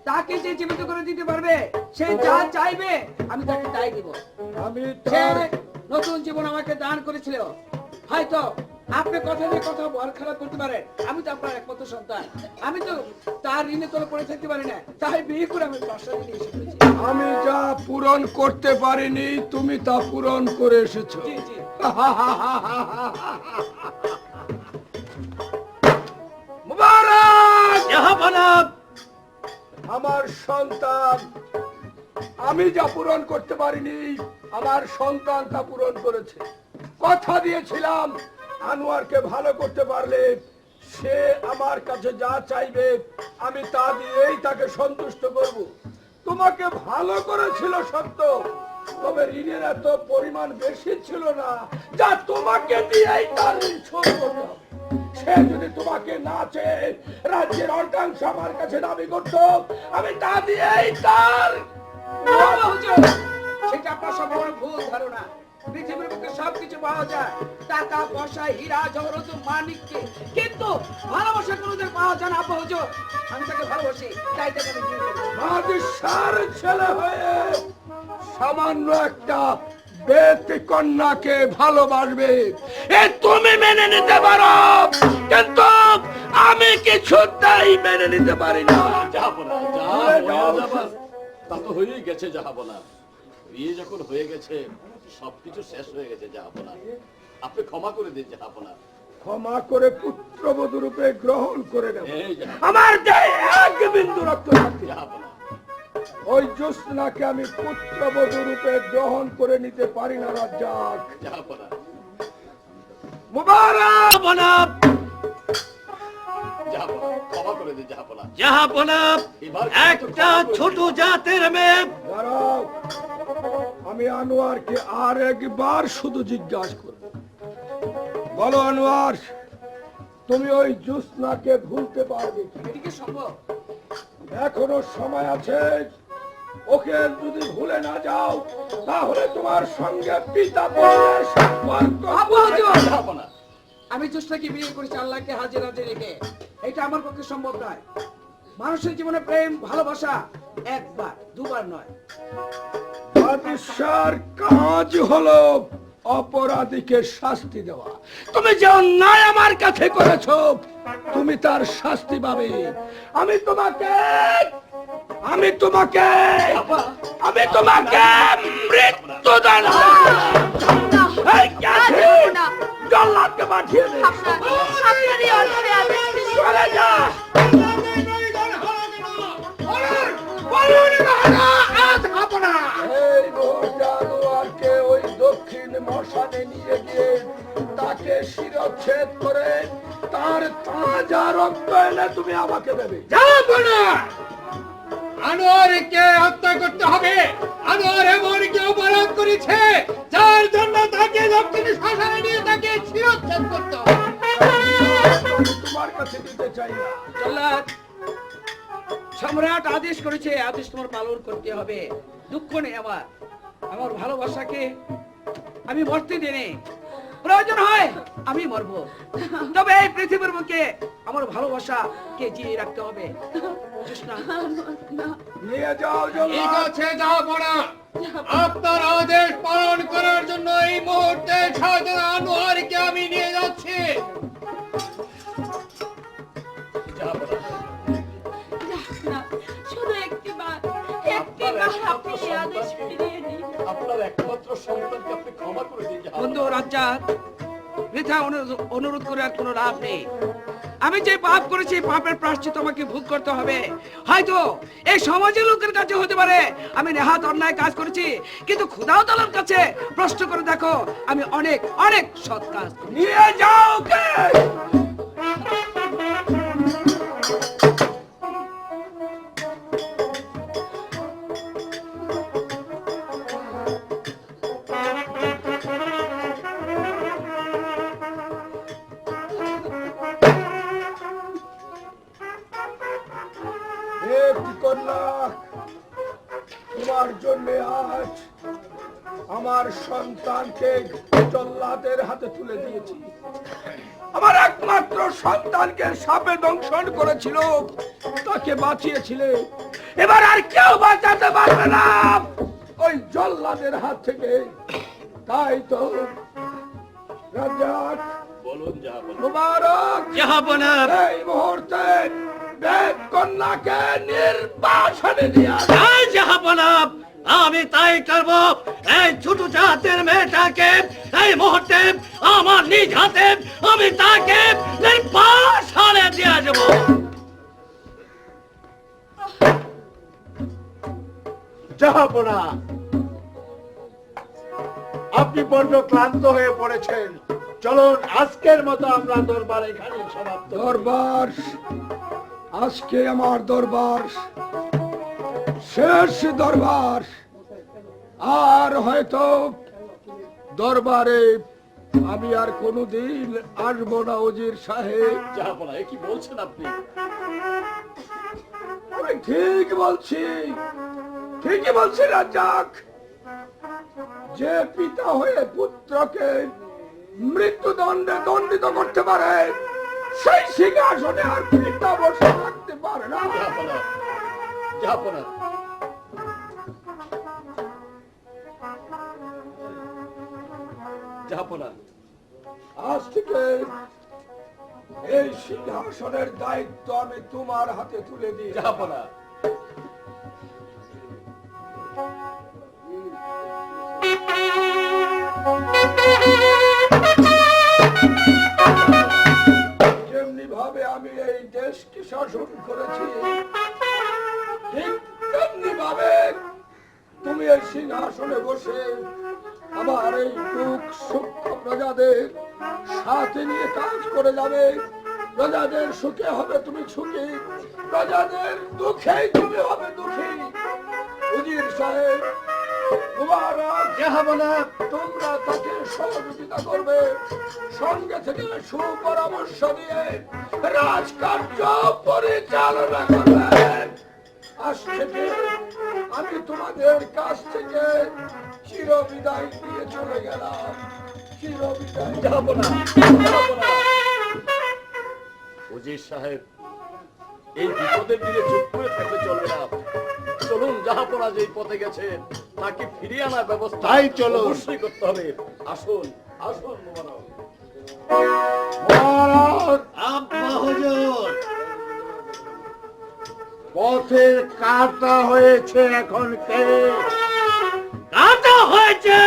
তাকে যে জীবিত করে দিতে পারবে, সে যা চাইবে আমি তাকে তাই দিব। আমি সে তার নতুন জীবন আমাকে দান করেছিল। হয়তো আপনি কথা দিয়ে কথা বর খারাপ করতে পারেন, আমি তো আপনার একমাত্র সন্তান, আমি তো তার ঋণে তোলে পড়ে থাকতে পারি না, তাই বিয়ে করে আমি প্রাসাদে নিয়ে এসে পড়েছি। আমি যা পূরণ করতে পারিনি তুমি তা পূরণ করে এসেছো। জি জি। মুবারক, জাহাপনা, আমার সন্তান, আমি যা পূরণ করতে পারিনি আমার সন্তান তা পূরণ করেছে। কথা দিয়েছিলাম আনোয়ারকে ভালো করতে পারলে সে আমার কাছে যা চাইবে আমি তা দিয়েই তাকে সন্তুষ্ট করব। তোমাকে ভালো করেছিল সত্য, তবে ঋণের এত পরিমাণ বেশি ছিল না যা তোমাকে দিয়েই তার ঋণ শোধ করতে হবে। সে যদি তোমাকে না চেয়ে রাজ্যের অর্ধাংশ আমার কাছে দাবি করত, আমি তা দিয়েই তার বাবা হুজুর, সে এটা আপনার সম্পূর্ণ ভুল ধারণা। পৃথিবীর বুকে সবকিছু পাওয়া যায়, টাকা পয়সা হীরা জহরত মানিককে, কিন্তু ভালোবাসা কোনোদিন পাওয়া যায় না আব্বা হুজুর। আমি তাকে ভালোবাসি, তাই তাকে আমি বিয়ে করেছি। বাদশার ছেলে হয়ে সামান্য একটা বেটি কন্যাকে ভালোবাসবে এ তুমি মেনে নিতে পারো, কিন্তু আমি কিছুতেই মেনে নিতে পারি না। জাহাপনা তা তো হয়েই গেছে জাহাপনা, বিয়ে যখন হয়ে গেছে সবকিছু শেষ হয়ে গেছে জাহাপনা, আপনি ক্ষমা করে দিন জাহাপনা। ক্ষমা করে পুত্রবধূ রূপে গ্রহণ করে নেব। এই জাহাপনা, আমার গায়ে এক বিন্দু রক্ত থাকতে জাহাপনা, ওই জ্যোৎস্নাকে আমি পুত্রবধূ রূপে গ্রহণ করে নিতে পারি না রাজ্জাক। জাহাপনা, মুবারক জাহাপনা, জাহাপনা, ক্ষমা করে দিন জাহাপনা। জাহাপনা, একটা ছোট জাতের মেয়ে। দাঁড়াও, আমি আনোয়ারকে আর একবার শুধু জিজ্ঞাসা করব, বলো আনোয়ার, তুমি ওই জ্যোৎস্নাকে ভুলতে পারবে কি? এটা কি সম্ভব? এখনো সময় আছে, ওকে যদি ভুলে না যাও তাহলে তোমার সঙ্গে পিতা পুত্রের সম্পর্ক। আব্বা হুজুর, জাহাপনা, আমি জ্যোৎস্নাকে বিয়ে করেছি আল্লাহকে হাজির হাজির রেখে, এটা আমার পক্ষে সম্ভব নয়। মানুষের জীবনে প্রেম ভালোবাসা একবার দুবার নয়। বাদশার কাজ হলো অপরাধীকে শাস্তি দেওয়া। তুমি যে অন্যায় আমার কাছে করেছো তুমি তার শাস্তি পাবে। আমি তোমাকে মৃত্যুদণ্ড জল্লাদকে পাঠিয়ে দে। চলে যা। এই মুহূর্তে আনোয়ারকে ওই দক্ষিণ মশানে নিয়ে গিয়ে তাকে শিরচ্ছেদ করে তার তাজা রক্ত এনে তুমি আমাকে দেবে। আনোয়ারকে হত্যা করতে হবে। আনোয়ার এমন কি অপরাধ করেছে যার জন্য তাকে দক্ষিণ শ্মশানে নিয়ে তাকে শিরচ্ছেদ করতে হবে। তোমার কাছে দিতে চাই না। জল্লাদ, সম্রাট আদেশ করেছে, আদেশ তোমার পালন করতে হবে। দুঃখ নেই আমার, আমার ভালোবাসাকে আমি মরতে দিইনি। প্রয়োজন হয় আমি মরবো, তবে এই পৃথিবীর বুকে আমার ভালোবাসাকে জিয়ে রাখতে হবে। জ্যোৎস্না, নিয়ে যাও ঠিক জল্লাদ। আছে, যাও পড়া। আপনার আদেশ পালন করার জন্য এই মুহূর্তে শাহজাহান আনোয়ারকে আমি নিয়ে যাচ্ছি। জাহাপনা, না, শুধু একটিবার আপনি এই আদেশ ফিরিয়ে দিন। আপনার একমাত্র সন্তানকে আপনি ক্ষমা করে দিন জাহাপনা। বন্ধু রাজ্জাক, বৃথা অনুরোধ করে আর কোনো লাভ নেই। আমি যে পাপ করেছি পাপের প্রায়শ্চিত্ত আমাকে ভোগ করতে হবে। হয়তো এই সমাজের লোকের কাছে হতে পারে আমি নেহাত অন্যায় কাজ করেছি, কিন্তু খোদাও তাআলার কাছে প্রশ্ন করে দেখো আমি অনেক অনেক সৎ কাজ করেছি। নিয়ে যাও ওকে। তোমার জন্য আজ আমার সন্তানকে জল্লাদের হাতে তুলে দিয়েছি। আমার একমাত্র সন্তানকে সাপে দংশন করেছিল, তাকে বাঁচিয়েছিলে, এবার আর কেউ বাঁচাতে পারবে না ওই জল্লাদের হাত থেকে। তাই তো রাজ্জাক, বলুন জাহাপনা। মুবারক, জাহাপনা, এই মুহূর্তে বেদ কন্যাকে নির্বাসনে নিয়ে আসো। এই জাহাপনা, আমি তাই করব। এই ছোট জাতের মেয়েটাকে এই মুহূর্তে আমার নিজ হাতে আমি তাকে নির্বাসনে দিয়ে যাব। জাহাপনা, আপনি বড্ড ক্লান্ত হয়ে পড়েছেন। চলুন আজকের মতো আমরা দরবার এখানে সমাপ্ত। দরবার, আজকে আমার দরবার শেষ দরবার। আর হয়তো দরবারে আমি আর কোনোদিন আসবো না ওজির সাহেব। জাহাপনা, এ কি বলছেন আপনি? আমি ঠিক বলছি, ঠিকই বলছি রাজ্জাক। যে পিতা হয়ে পুত্রকে মৃত্যুদণ্ডে দণ্ডিত করতে পারে সেই সিংহাসনে আর পিতা বসে থাকতে পারে না। জাহাপনা, জাহাপনা, জাহাপনা, আজ থেকে এই সিংহাসনের দায়িত্ব আমি তোমার হাতে তুলে দিই। জাহাপনা। যেমনি ভাবে আমি এই দেশকে শাসন করেছি ঠিক তেমনি ভাবে তুমি এই সিংহাসনে বসে আমার এই দুঃখ সূক্ষ্ম প্রজাদের সাথে নিয়ে কাজ করে যাবে। প্রজাদের সুখে হবে তুমি সুখী, প্রজাদের দুঃখে তুমি হবে দুঃখী। উজির সাহেব, মুবারক, জাহাপনা, তোমরা তাকে সহযোগিতা করবে, সঙ্গে থেকে সুপরামর্শ দিয়ে রাজকার্য পরিচালনা করবে। আজ থেকে আমি তোমাদের কাছ থেকে চিরবিদায় দিয়ে চলে গেলাম। চিরবিদায়। জাহাপনা, জাহাপনা। উজির সাহেব, এই বিপদের দিনে চুপ করে থাকলে চলবে না। চলুন, জাহাপনা যেই পথে গেছেন তাকে ফিরিয়ে আনার ব্যবস্থা তাই চলুন। অবশ্যই করতে হবে। আসুন, আসুন মোবারক। মুবারক, আব্বা হুজুর, পথের কাটা হয়েছে এখন কে? কাটা হয়েছে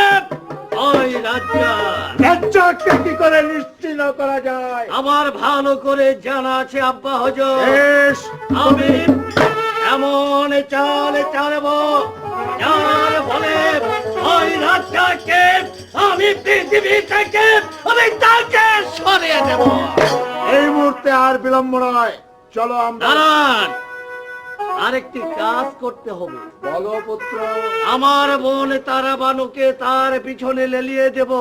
ওই রাজ্জাক। রাজ্জাককে কি করে নিশ্চিহ্ন করা যায়? আমার ভালো করে জানা আছে আব্বা হুজুর। বেশ, আমি এমন চাল চালব যার ফলে ওই রাজ্জাককে আমি পৃথিবী থেকে আমি তাকে সরিয়ে দেব। এই মুহূর্তে আর বিলম্ব নয়, চলো আমরা। দাঁড়ান, আরেকটি কাজ করতে হবে। বলো পুত্র। আমার বোন তারাবানুকে তার পিছনে লেলিয়ে দেব।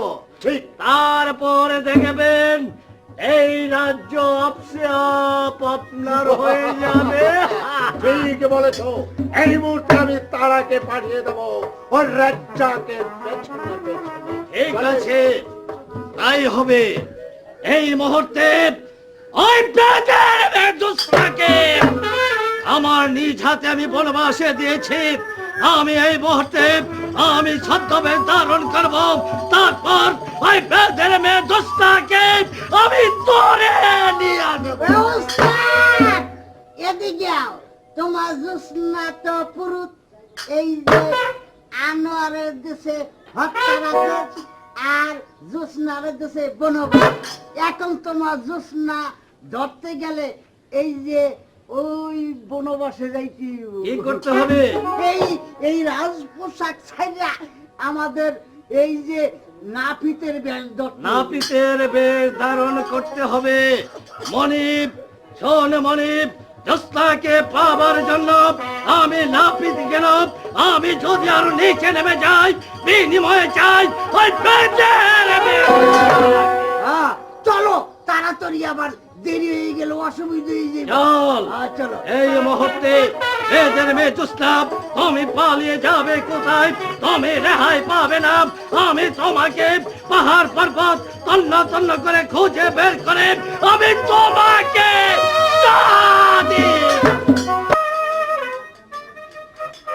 ঠিক। তারপরে দেখবেন এই রাজ্য আপসে আপ আপনার হয়ে যাবে। ঠিক বলেছো, এই মুহূর্তে আমি তারাকে পাঠিয়ে দেবো ওর রাজ্জাকে পেছনে পেছনে। ঠিক আছে, তাই হবে। এই মুহূর্তে ওই বেদের বেদুস্তাকে আমার নিজ হাতে আমি বনবাসে দিয়েছি। আমি এই মুহূর্তে আমি ছদ্মবেশ ধারণ করব, তারপর ওই বেদের মেদুস্তাকে আমি ধরে নিয়ে আনবো। এদিকে যাও, তোমার জোসনা তো পুরুত এই যে আনোয়ারের দেশে হত্যারাজ আর জোসনারের দেশে বনবাস। এখন তোমার জোসনা ধরতে গেলে এই যে ওই বনবাসে যাইতে কি করতে হবে? এই এই রাজ পোশাক ছাইরা আমাদের এই যে নাপিতের বেশ ধরতে হবে। নাপিতের বেশ ধারণ করতে হবে। মনিব, শোন মনিব, জোসনাকে পাবার জন্য আমি নাপিত গেলাম। আমি যদি আরো নিচে নেমে যাই, বিনিময়ে চাই ওই বেদের বেশ। হ্যাঁ, চলো তাড়াতাড়ি, আবার দেরি হয়ে গেল, অসুবিধা হয়ে যাবে। চল, চলো। এই মুহূর্তে বেদের মেয়ে জোসনা, তুমি পালিয়ে যাবে কোথায়? তুমি রেহাই পাবে না। আমি তোমাকে পাহাড় পর্বত তন্ন তন্ন করে খুঁজে বের করে আমি তোমাকে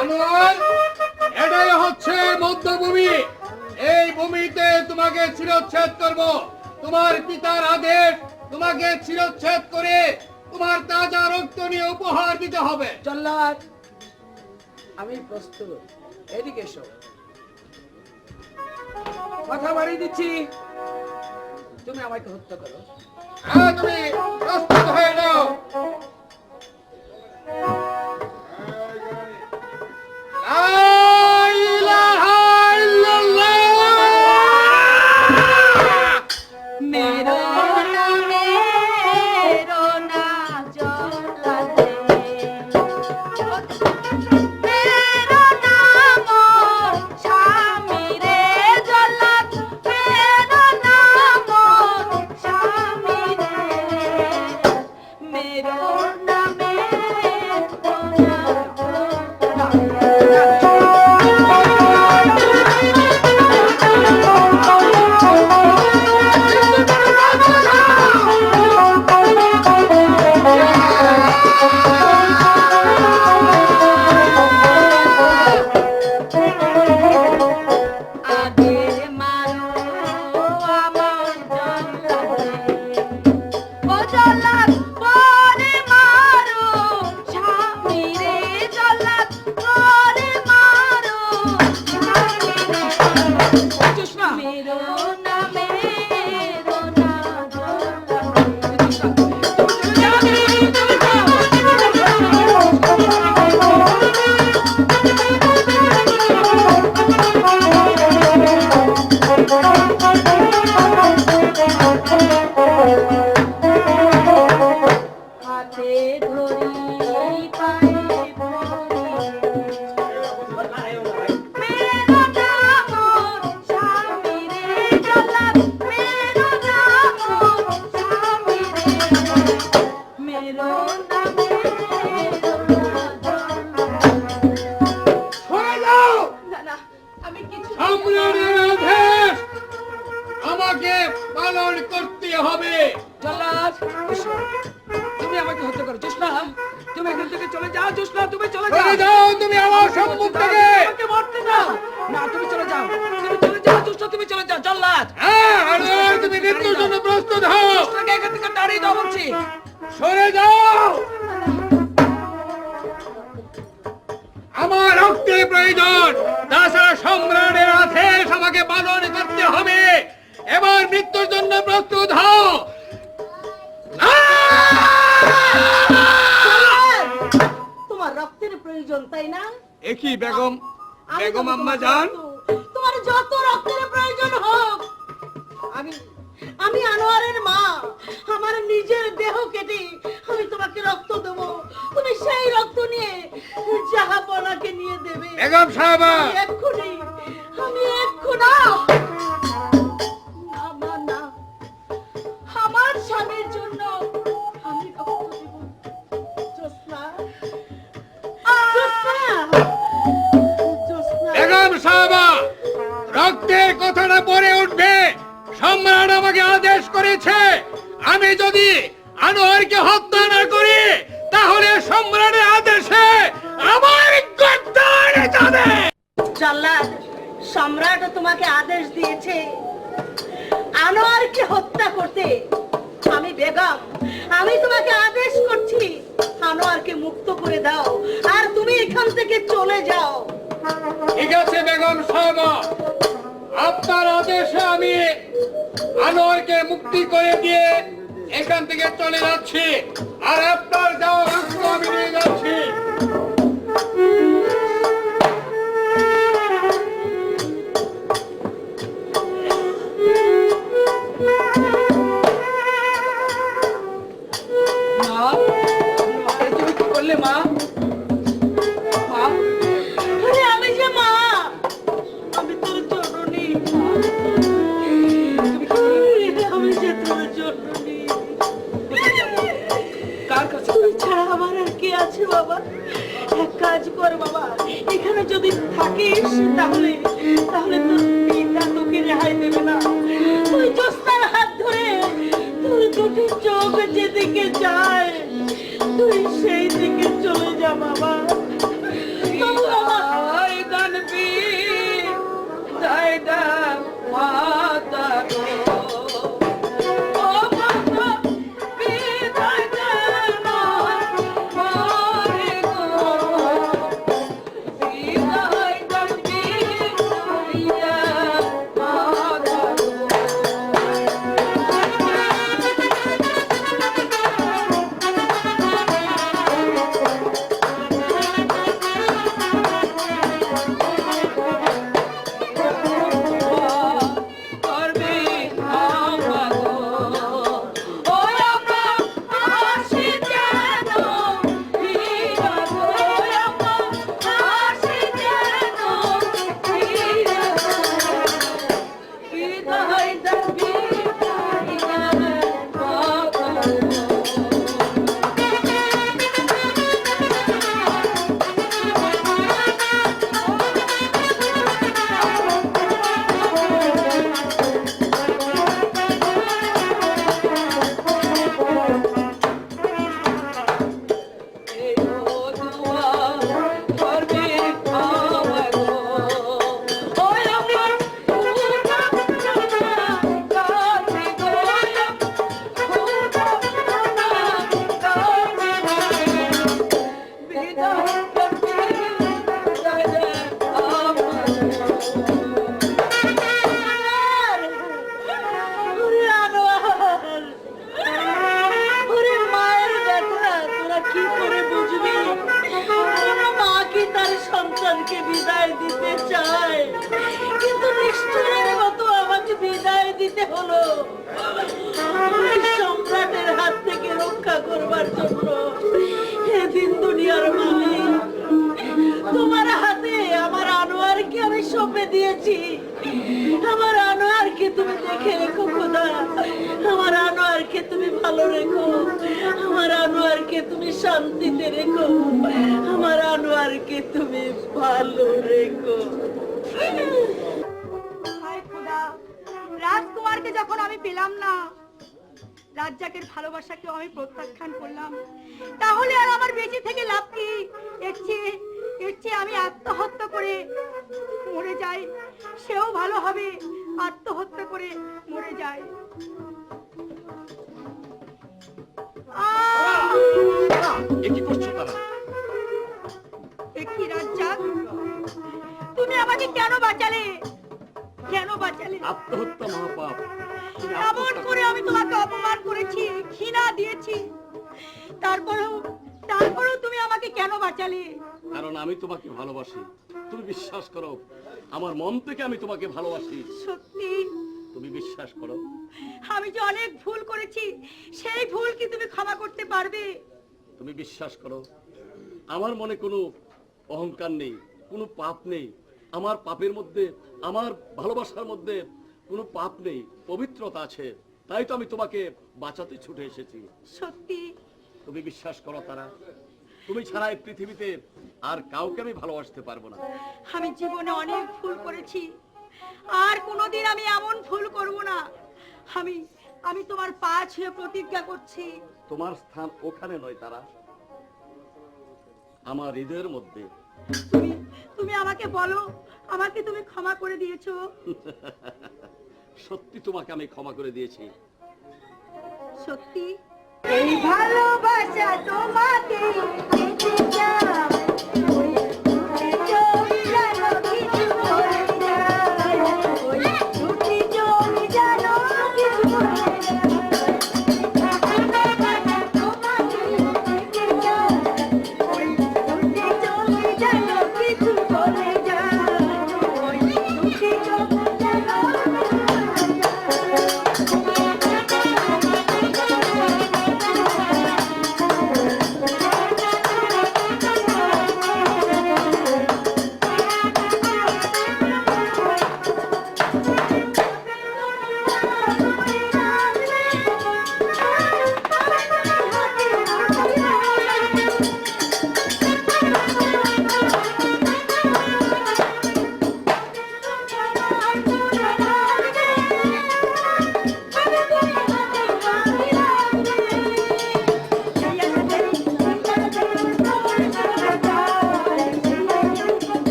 আনোয়ার, এটাই হচ্ছে মধ্যভূমি। এই ভূমিতে তোমাকে শিরচ্ছেদ করব। তোমার পিতার আদেশ, তোমাকে শিরচ্ছেদ করে তোমার তাজা রক্ত নিয়ে উপহার দিতে হবে। জল্লাদ, আমি প্রস্তুত। এদিকে এসো। কথা বাড়িয়ে দিচ্ছি, তুমি আমাকে হত্যা করো। হ্যাঁ, তুমি প্রস্তুত হয়ে যাও। লা ইলাহা ইল্লাল্লাহ। मेरो ना जलाले, मेरो नाम स्वामी रे जलाल, मेरो नाम स्वामी रे, मेरो হাতে ধরি পায়ে সরে যাও। না না আমি কিছু সম্রাটের আদেশ আমাকে পালন করতে হবে। জল্লাদ, তুমি আমাকে হত্যা করো। জোসনা, তুমি এখান থেকে চলে যাও। জোসনা, তুমি চলে যাও। সরে যাও তুমি আমার সম্মুখ থেকে। আমাকে মারতে দাও। না, তুমি চলে যাও। তুমি চলে যাও। জোসনা, তুমি চলে যাও। জল্লাদ, হ্যাঁ, আনোয়ার তুমি মৃত্যুর জন্য প্রস্তুত হও। জোসনাকে এখান থেকে তাড়িয়ে দাও বলছি। সরে যাও। আমার রক্তের প্রয়োজন, তাছাড়া সম্রাটের আদেশ আমাকে পালন করতে হবে। এবার মৃত্যুর জন্য প্রস্তুত হও। তোমার রক্তের প্রয়োজন তাই না? একই বেগম, আমি বেগম তো আম্মা তোমার জান, রক্ত- তোমার যত রক্তের প্রয়োজন হোক, আমি আমি আনোয়ারের মা, আমার নিজের দেহ কেটে আমি তোমাকে রক্ত দেব, তুমি সেই রক্ত নিয়ে জাহাপনাকে নিয়ে দেবে। বেগম সাহেবা, আমি এক্ষুনি না, আমার স্বামীর জন্য আমি রক্ত দেব। জোসনা, জোসনা, জোসনা। বেগম সাহেবা, রক্তের কথাটা পরে উঠবে। সম্রাট আমাকে আদেশ করেছে, আমি যদি আনোয়ারকে হত্যা না করি তাহলে সম্রাটের আদেশে আমার গর্দান যাবে। জল্লাদ, সম্রাট তোমাকে আদেশ দিয়েছে আনোয়ারকে হত্যা করতে। আমি বেগম, আমি তোমাকে আদেশ করছি আনোয়ারকে মুক্ত করে দাও আর তুমি এখান থেকে চলে যাও। ঠিক আছে বেগম সাহেবা, আপনার আদেশে আমি আনোয়ারকে মুক্তি করে দিয়ে এখান থেকে চলে যাচ্ছি, আর আপনার যাওয়া রক্ত আমি নিয়ে যাচ্ছি। মা, তুমি কি করলে মা? মা, আরে আমি যে মা, আমি তোর জননী, আমি যে তোর জননী। কার কাছে? তুই ছাড়া আমার আর কে আছে বাবা? এক কাজ কর বাবা, এখানে যদি থাকিস তাহলে তাহলে তোর পিতা তোকে রেহাই দেবে না। তুই জোসনার হাত ধরে তোর দুটি চোখ যেদিকে যায় তুই সেই দিকে চলে যা বাবা। বাবা, আই দানবীর, দায়দা মাতা গো। ও মাতা, বিদায় জানো মারে গো। বিদায় দানবীর, দায়দা মাতা গো। করবে আমা গো। ও আমা আসি যেন ফিরা গো। আমা আসি যেন ফিরা গো। বিদায় দাবি বিদায় মাতা গো। করবে দিতে হলো এই সম্রাটের হাত থেকে রক্ষা করবার জন্য। হে দিন দুনিয়ার মালিক, তোমার হাতে আমার আনোয়ারকে আমি সঁপে দিয়েছি। আমার আনোয়ারকে তুমি দেখে রেখো খোদা, আমার আনোয়ারকে তুমি ভালো রেখো, আমার আনোয়ারকে তুমি শান্তিতে রেখো, আমার আনোয়ারকে তুমি ভালো রেখো। হায় খোদা, রাজকুমারকে যখন আমি পেলাম না, রাজ্জাকের ভালোবাসাকেও আমি প্রত্যাখ্যান করলাম, তাহলে আর আমার বেঁচে থেকে লাভ কি? এর চেয়ে আমি আত্মহত্যা করে মরে যাই, সেও ভালো হবে। আত্মহত্যা করে মরে যায়। কি করছো তারা? একই রাজ্জাক, তুমি আমাকে কেন বাঁচালে? কেন বাঁচালে? আত্মহত্যা মহাপাপ। এমন করে আমি তোমাকে অপমান করেছি, ঘৃণা দিয়েছি, তারপরেও তুমি আমাকে কেন বাঁচালে? কারণ আমি তোমাকে ভালোবাসি। তুমি বিশ্বাস করো, আমার মন থেকে আমি তোমাকে ভালোবাসি। সত্যি? তুমি বিশ্বাস করো। আমি যে অনেক ভুল করেছি, সেই ভুল কি তুমি ক্ষমা করতে পারবে? তুমি বিশ্বাস করো, আমার মনে কোনো অহংকার নেই, কোনো পাপ নেই। আমার পাপের মধ্যে, আমার ভালোবাসার মধ্যে কোনো পাপ নেই, পবিত্রতা আছে। তাই তো আমি তোমাকে বাঁচাতে ছুটে এসেছি। সত্যি? তুমি বিশ্বাস করো তারা, তুমি ছাড়া এই পৃথিবীতে আর কাউকে আমি ভালোবাসতে পারবো না। আমি জীবনে অনেক ভুল করেছি, আর কোনোদিন আমি এমন ভুল করব না। আমি তোমার পা ছুঁয়ে প্রতিজ্ঞা করছি। তোমার স্থান ওখানে নয় তারা, আমার হৃদয়ের মধ্যে। তুমি আমাকে বলো, আমাকে তুমি ক্ষমা করে দিয়েছো? সত্যি তোমাকে আমি ক্ষমা করে দিয়েছি। সত্যি? এই ভালোবাসা তোমাকে দিতে চাই, ওই জমি যেন কিছু হয়ে যায়, ওই দুটি জমি যেন কিছু হয়ে যায়। তোমাকে দিতে চাই, ওই দুটি জমি যেন কিছু হয়ে যায়, ওই দুটি জমি যেন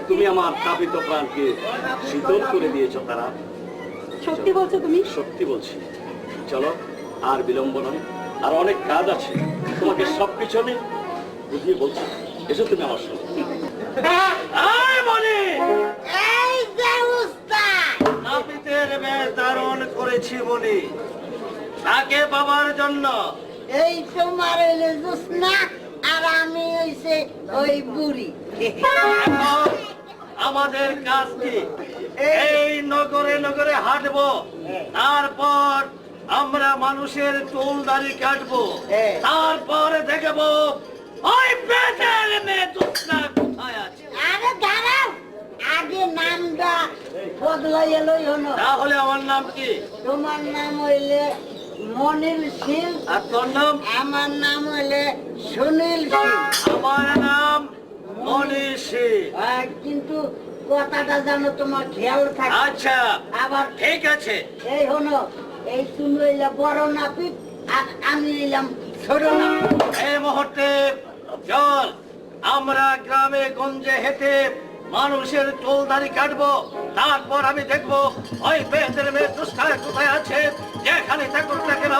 তুমি আমার তাপিত প্রাণকে শীতল করে দিয়েছো তারা। সত্যি বলছো তুমি? সত্যি বলছি। চলো, আর বিলম্ব নয়, আর অনেক কাজ আছে। তোমাকে সবকিছু আমি বুঝিয়ে বলছি, এসো তুমি আমার সঙ্গে। এই যে উস্তাদ, নাপিতের বেশ ধারণ করেছি বলি, তাকে পাবার জন্য। এই তোমার হইলে জোৎস্না, আর আমি হইছে ওই বুড়ি। এখন আমাদের কাজ কি? এই নগরে নগরে হাঁটবো, তারপর আমরা মানুষের চুল দাড়ি কাটবো, হ্যাঁ। তারপরে দেখবো ওই বেদের মেয়ে জোৎস্না কোথায় আছে। আরে দাঁড়াও, আগে নামটা বদলাই লই হলো। তাহলে আমার নাম কি? তোমার নাম হইলে মনিল সিং, আর তোর নাম? আমার নাম হইলে সুনীল সিং। আমার নাম মনীষী। কিন্তু কথাটা জানো তোমার খেয়াল থাকে। আচ্ছা, আবার ঠিক আছে। এই হলো, এই তুমি হইলা বড় নাপিত আর আমি হইলাম ছোট নাপিত। এই মুহূর্তে চল আমরা গ্রামে গঞ্জে হেঁটে মানুষের চুল দাড়ি কাটবো, তারপর আমি দেখবো ওই বেদের মেয়ে জোৎস্না কোথায় আছে। যেখানে থাকুক না কেন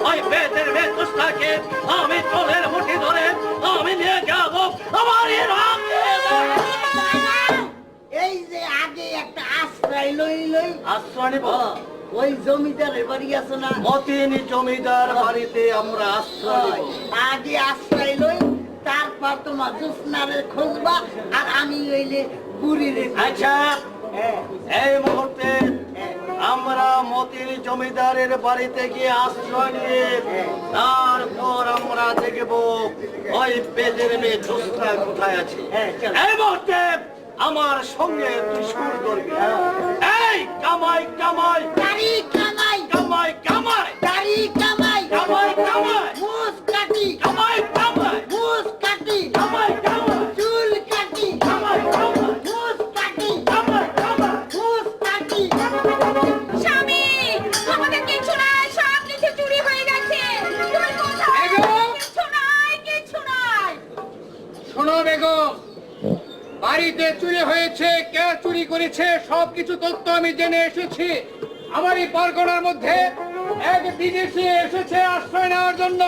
ওই বেদের মেয়ে জোৎস্নাকে আমি চুলের মুঠি ধরে আমি নিয়ে যাবো আমার এই রাজ্যে। এই যে আগে একটা আশ্রয় লই আশ্রয় নিব? ওই জমিদারের বাড়ি আছে না, মতিন জমিদার বাড়িতে আমরা আশ্রয় নিব। আগে আশ্রয় লই, তারপর তোমার জোৎস্নারে খুঁজবা আর আমি হইলে বুড়িরে। আচ্ছা, এই মুহূর্তে আমরা মতিন জমিদারের বাড়িতে গিয়ে আশ্রয় নিয়ে তারপর আমরা দেখব ওই বেদের মেয়ে জোৎস্না কোথায় আছে। এই মুহূর্তে আমার সঙ্গে তুই সুর করবি। এই কামাই কামাই দাড়ি কামাই, কামাই কামাই দাড়ি কামাই, কামাই কামাই মুছ কাটি, কামাই কামাই মুছ কাটি, কামাই কামাই চুল কাটি, কামাই কামাই মুছ কাটি, কামাই কামাই। মুছ কাটি। স্বামী, আমাদের কিছু নাই, সব কিছু চুরি হয়ে গেছে। তুমি কোথায়? বেগম! কিছু নাই, কিছু নাই। শোনো বেগম, বাড়িতে চুরি হয়েছে, কে চুরি করেছে সবকিছু তথ্য আমি জেনে এসেছি। আমার এই পরগনার মধ্যে এক বিদেশি এসেছে আশ্রয় নেওয়ার জন্য।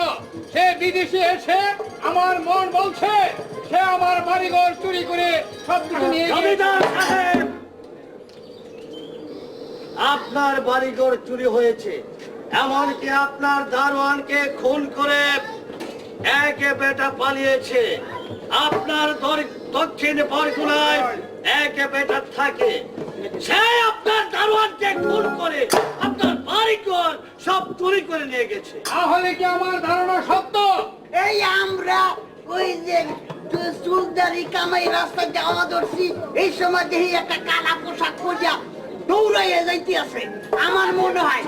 সে বিদেশি এসে আমার মন বলছে সে আমার বাড়িঘর চুরি করে সবকিছু নিয়ে গিয়েছে। জমিদার সাহেব, আপনার বাড়িঘর চুরি হয়েছে, এমনকি আপনার দারোয়ানকে খুন করে এক বেটা পালিয়েছে। আপনার দক্ষিণ বরগুনায় এক বেটা থাকে, সে আপনার দারোয়ানকে খুন করে আপনার বাড়িঘর সব চুরি করে নিয়ে গেছে। তাহলে কি আমার ধারণা সত্য? এই আমরা ওই যে চুলদারি কামাই রাস্তা যাওয়া ধরছি, এই সময় দেখি একটা কালা পোশাক পরিয়া দৌড়াইয়া যাইতে আছে। আমার মনে হয়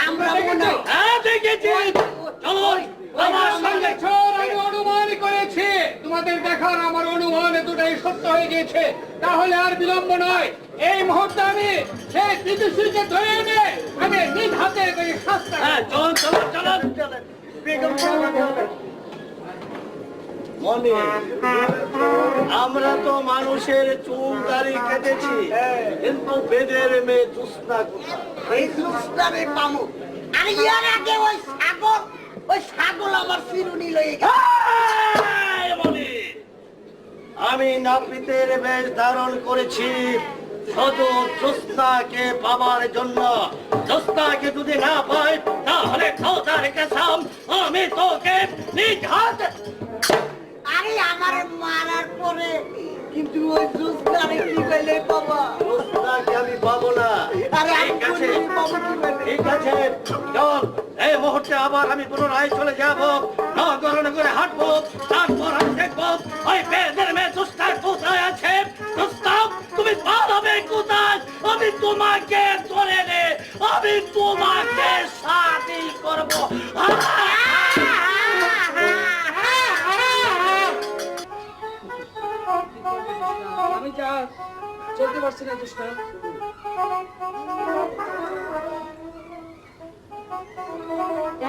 আমরা মনে হয় হ্যাঁ, দেখেছি। চলুন আমার সঙ্গে। আমি অনুমান করেছি, তোমাদের দেখার আমার অনুমান এতটাই সত্য হয়ে গেছে। তাহলে আর বিলম্ব নয়, এই মুহূর্তে আমি সেই বিদেশিকে ধরে এনে আমি নিজ হাতে তাকে শাস্তি হ্যাঁ, চলুন চলুন চলুন। মনে, আমরা তো মানুষের চুল দাড়ি কেটেছি, কিন্তু বেদের মেয়ে জোৎস্না কোথায়? এই জুস্তারে পামু। আর ইয়ার আগে ওই ছাগল আমার চিরুনি লয়ে গেছে। এই মনে, আমি নাপিতের বেশ ধারণ করেছি শুধু জোৎস্নাকে পাবার জন্য। জোৎস্নাকে যদি না পাই তাহলে খোদার কসম আমি তোকে নিজ হাতে। আরে আমার মারার পরে কিন্তু ওই জুস্তারে কি কইলে বাবা? জোৎস্নাকে আমি পাবো না। আরে আমি ঠিক আছে, কোনদিন পাবো কি কইলে? ঠিক আছে, চল এই মুহূর্তে আবার আমি পুনরায় চলে যাব, নগর নগরে হাঁটবো, তারপর আমি দেখবো ওই বেদের মেয়ে জোৎস্না কোথায় আছে। জোৎস্না, তুমি পালাবে কোথায়? আমি তোমাকে ধরে নে, আমি তোমাকে শাদি করবো। আমি যা চলতে পারছি না জোৎস্না।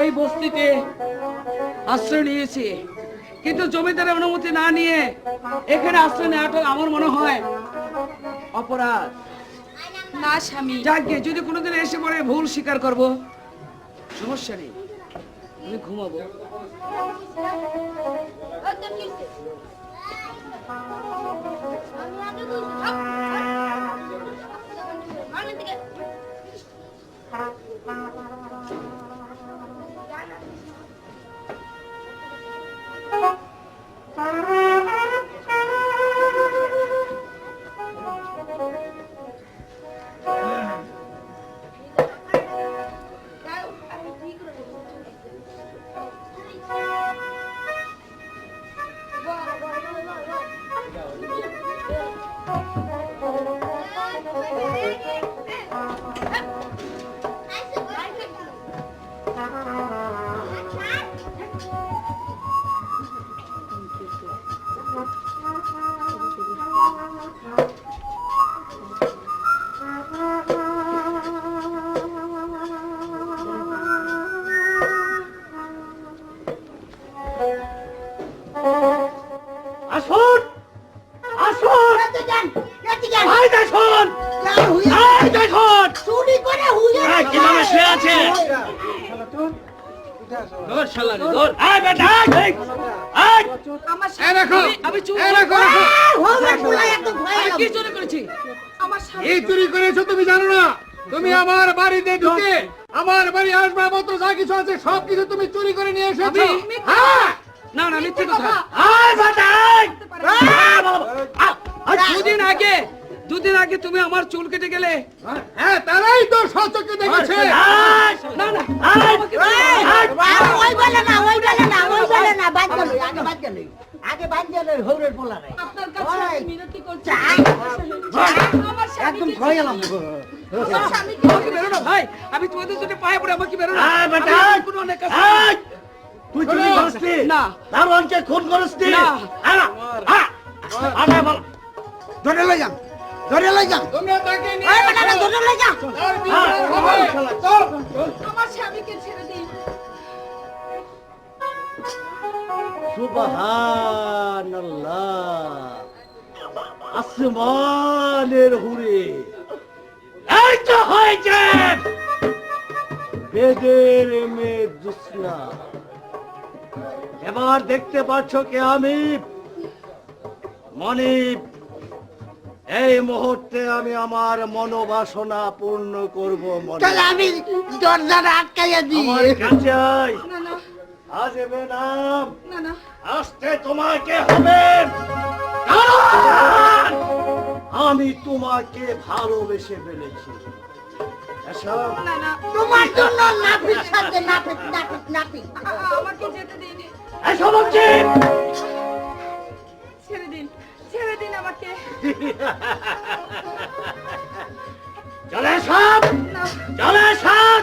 এই বস্তিতে আশ্রয় নিয়েছি, কিন্তু জমিদারের অনুমতি না নিয়ে এখানে আশ্রয় নেওয়াটা আমার মনে হয় অপরাধ। না স্বামী, যাকে যদি কোনোদিন এসে পড়ে ভুল স্বীকার করব, সমস্যা নেই, আমি ঘুমাবো। আসুন আসুন এতে যান, এতে যান। এই দেখুন যাও, হুইয়া। এই দেখুন চুরি করে হুইয়া এই কিভাবে শুয়ে আছে ধর শালা রে ধর এই বেটা এই আমার এই রাখো, আমি চুরি এই রাখো, রাখো। হৌরের পোলা একদম ভয় আমি কি লাগছে। চুরি করেছি আমার স্বামী এই চুরি করেছো তুমি জানো না? তুমি আমার বাড়িতে ঢুকে আমার বাড়ি আসবাবপত্র যা কিছু আছে সব কিছু তুমি চুরি করে নিয়ে এসেছো। আমি- হ্যাঁ। না না মিথ্যে কথা এই বেটা এই দুদিন আগে তুমি আমার চুল কেটে গেলে হ্যাঁ, তারাই তো সচক্ষে দেখেছে। না না আমাকে আরে ওই বলে না, ওই বলে না, ওই বলে না, বাদ গেল, আগে বাদ গেল। আগে বাদ গেল হৌরের পোলা রে। আপনার কাছে আমি মিনতি করছি চাই। আমার স্বামী একদম ভয় গেলাম। আমার স্বামীকে আমাকে বেরো না ভাই আমি তোমাদের দুটো পায়ে পড়ে আমাকে বেরো না এই বেটা আমি কোনো অনেক কাজ এই তুই চুরি করিসনি না। দারোয়ানকে খুন করিসনি না। আরে বল ধরে লই যান, ধরে লই যান। তুমি তাকে নিয়ে ওই বেটা, ধরে লই যান। তার বিচার হবে। চল। আমার স্বামীকে ছেড়ে দিন সুবহানাল্লাহ আসমানের হুরে এই তো হয়েছে বেদের মেয়ে জোসনা এবার দেখতে পাচ্ছ কে আমি মনিব এই মুহূর্তে আমি আমার মনোবাসনা পূর্ণ করব মনিব তাহলে আমি দরজাটা আটকাইয়া দিই। আমার কাছে আয় না না আসবে নাম না না আসতে তোমাকে হবে কারণ আমি তোমাকে ভালোবেসে ফেলেছি এসব না না তোমার জন্য নাপিত সাথে নাপিত, নাপিত, নাপিত। আমাকে যেতে দিন এসব হচ্ছে ছেড়ে দিন আমাকে চলে সব না চলে সব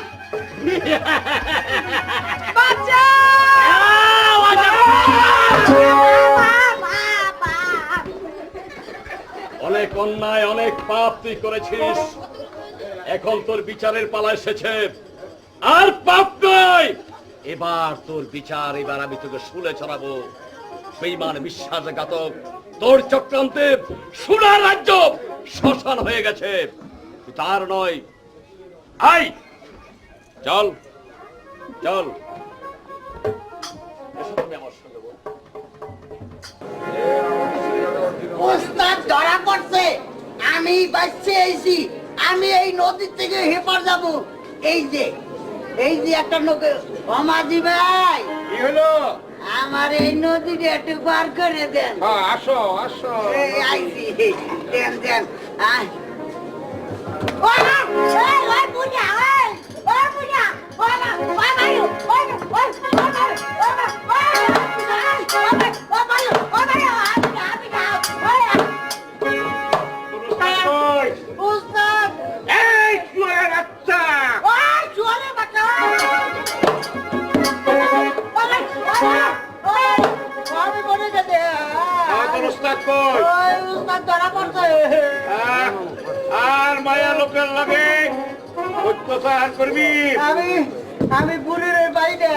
বাচ্চা অনেক অন্যায় অনেক পাপ তুই করেছিস এখন তোর বিচারের পালা এসেছে আর পাপ নয় এবার তোর বিচার এবার আমি তোকে শুলে ছড়াবো বেঈমান বিশ্বাসঘাতক তোর চক্রান্তে সোনার রাজ্য শ্মশান হয়ে গেছে তার নয় আই চল চল এসো তুমি আমার সঙ্গে বল। ওস্তাদ ধরা পড়ছে, আমি বাঁচতে আইছি, আমি এই নদী থেকে হেপার যাব। এই যে একটা নৌকা, অমাজি ভাই, কি হলো? আমার এই নদীটা একটু পার করে দেন। হ্যাঁ, আসো আসো। এই আইছি, দেন দেন। আয়। ওই, এই, ওই বুঝা, ওই, ওই বুঝা, ওই না, ওই ভাই, ওই না, ওই, ওই ভাই, ওই না, ওই, ওই ভাই, ওই ভাই, আমি না, ওই, কই? উস্তাদ, এই শুয়ে বাচ্চা! ওই, চলে বাচ্চা, ওই, আমি মরে গেছে। তোর উস্তাদ কই? ওই উস্তাদ ধরা পড়ছে। আর মায়া লোকের লাগে অত্যাচার করবি? আমি বুড়ির বাইরে।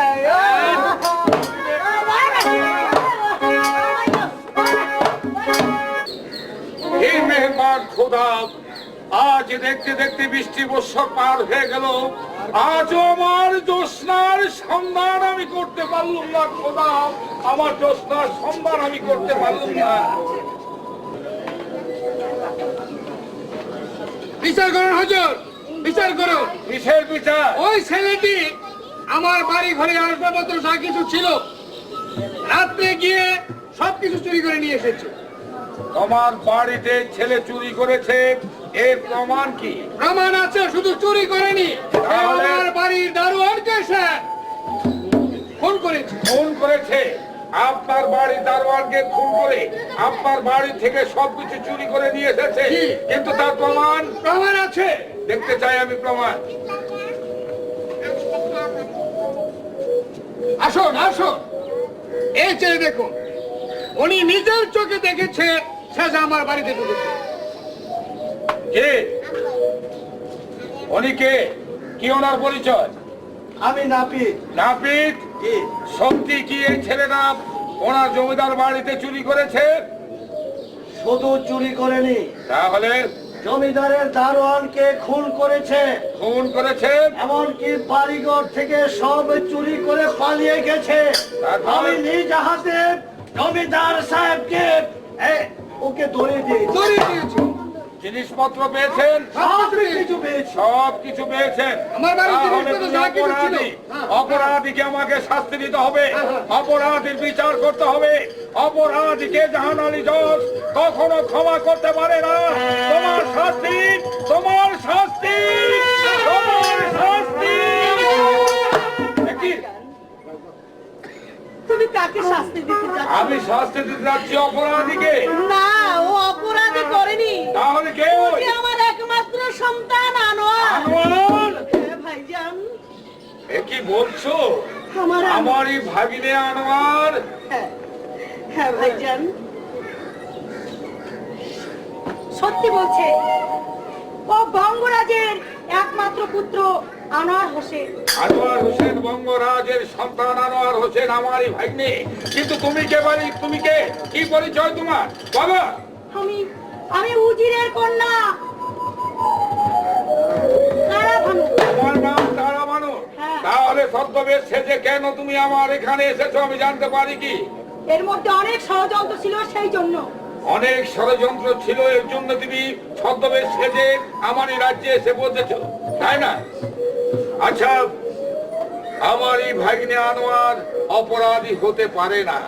হে মেহমান খোদা, আজ দেখতে দেখতে বৃষ্টি বর্ষা পার হয়ে গেল, আজও আমার জ্যোৎস্নার সন্ধান আমি করতে পারলাম না খোদা, আমার জ্যোৎস্নার সন্ধান আমি করতে পারলাম না। বিচার করুন হুজুর, বিচার করো। কিসের বিচার? ওই ছেলেটি আমার বাড়ি ঘরে আসবাবপত্র যা কিছু ছিল রাত্রে গিয়ে সবকিছু চুরি করে নিয়ে এসেছে। তোমার বাড়িতে ছেলে চুরি করেছে, এর প্রমাণ কি? প্রমাণ আছে, শুধু চুরি করেনি, সে আমার বাড়ির দারোয়ানকে সে ফোন করেছে। ফোন করেছে আপনার বাড়ি দারোয়ানকে খুন করে আপনার বাড়ি থেকে সবকিছু চুরি করে নিয়ে এসেছে, কিন্তু তার প্রমাণ আছে। দেখতে চাই আমি প্রমাণ। আসুন আসুন, এই চেয়ে দেখুন, উনি নিজের চোখে দেখেছে সেজা আমার বাড়িতে ঢুকেছে। কে উনি? কে? কি ওনার পরিচয়? আমি নাপিত। নাপিত? জি। সত্যি কি এই ছেলেটা ওনার জমিদার বাড়িতে চুরি করেছে? শুধু চুরি করেনি, তাহলে জমিদারের দারোয়ানকে খুন করেছে। খুন করেছে? এমনকি বাড়িঘর থেকে সব চুরি করে পালিয়ে গেছে। তারপর? আমি নিজ হাতে জমিদার সাহেবকে ওকে ধরে দিয়েছি। জিনিসপত্র পেয়েছেন? সব কিছু পেয়েছি। সব কিছু পেয়েছেন? আমার বাড়ির তাহলে জিনিসপত্র তুমি যা কিছু ছিল। অপরাধী। অপরাধীকে আমাকে শাস্তি দিতে হবে, অপরাধীর বিচার করতে হবে। অপরাধীকে জাহানালি জজ কখনো ক্ষমা করতে পারে না। তোমার শাস্তি, তোমার শাস্তি, তোমার শাস্তি। কি? তুমি কাকে শাস্তি দিতে চাচ্ছ? আমি শাস্তি দিতে যাচ্ছি অপরাধীকে। না, ও অপরাধী করেনি। তাহলে কে? ও যে আমার একমাত্র সন্তান আনোয়ার। আনোয়ার? হ্যাঁ ভাইজান, এ কি বলছো? আমার আমারই ভাগিনে আনোয়ার? হ্যাঁ, হ্যাঁ ভাইজান, সত্যি বলছে। ও বঙ্গরাজের একমাত্র পুত্র আনোয়ার হোসেন। আনোয়ার হোসেন বঙ্গরাজের সন্তান আনোয়ার হোসেন আমারই ভাগ্নে। কিন্তু তুমি কে? বাড়ি তুমি কে? কি পরিচয় তোমার? বাবা, আমি উজিরের কন্যা তারা ভানু। তোমার নাম তারা বানু? হ্যাঁ। তাহলে ছদ্মবেশ সেজে কেন তুমি আমার এখানে এসেছো আমি জানতে পারি কি? এর মধ্যে অনেক ষড়যন্ত্র ছিল, সেই জন্য। অনেক ষড়যন্ত্র ছিল, এর জন্য তুমি ছদ্মবেশ সেজে আমার এই রাজ্যে এসে পৌঁছেছো, তাই না? আচ্ছা, আমার এই ভাগ্নে আনোয়ার অপরাধী হতে পারে না,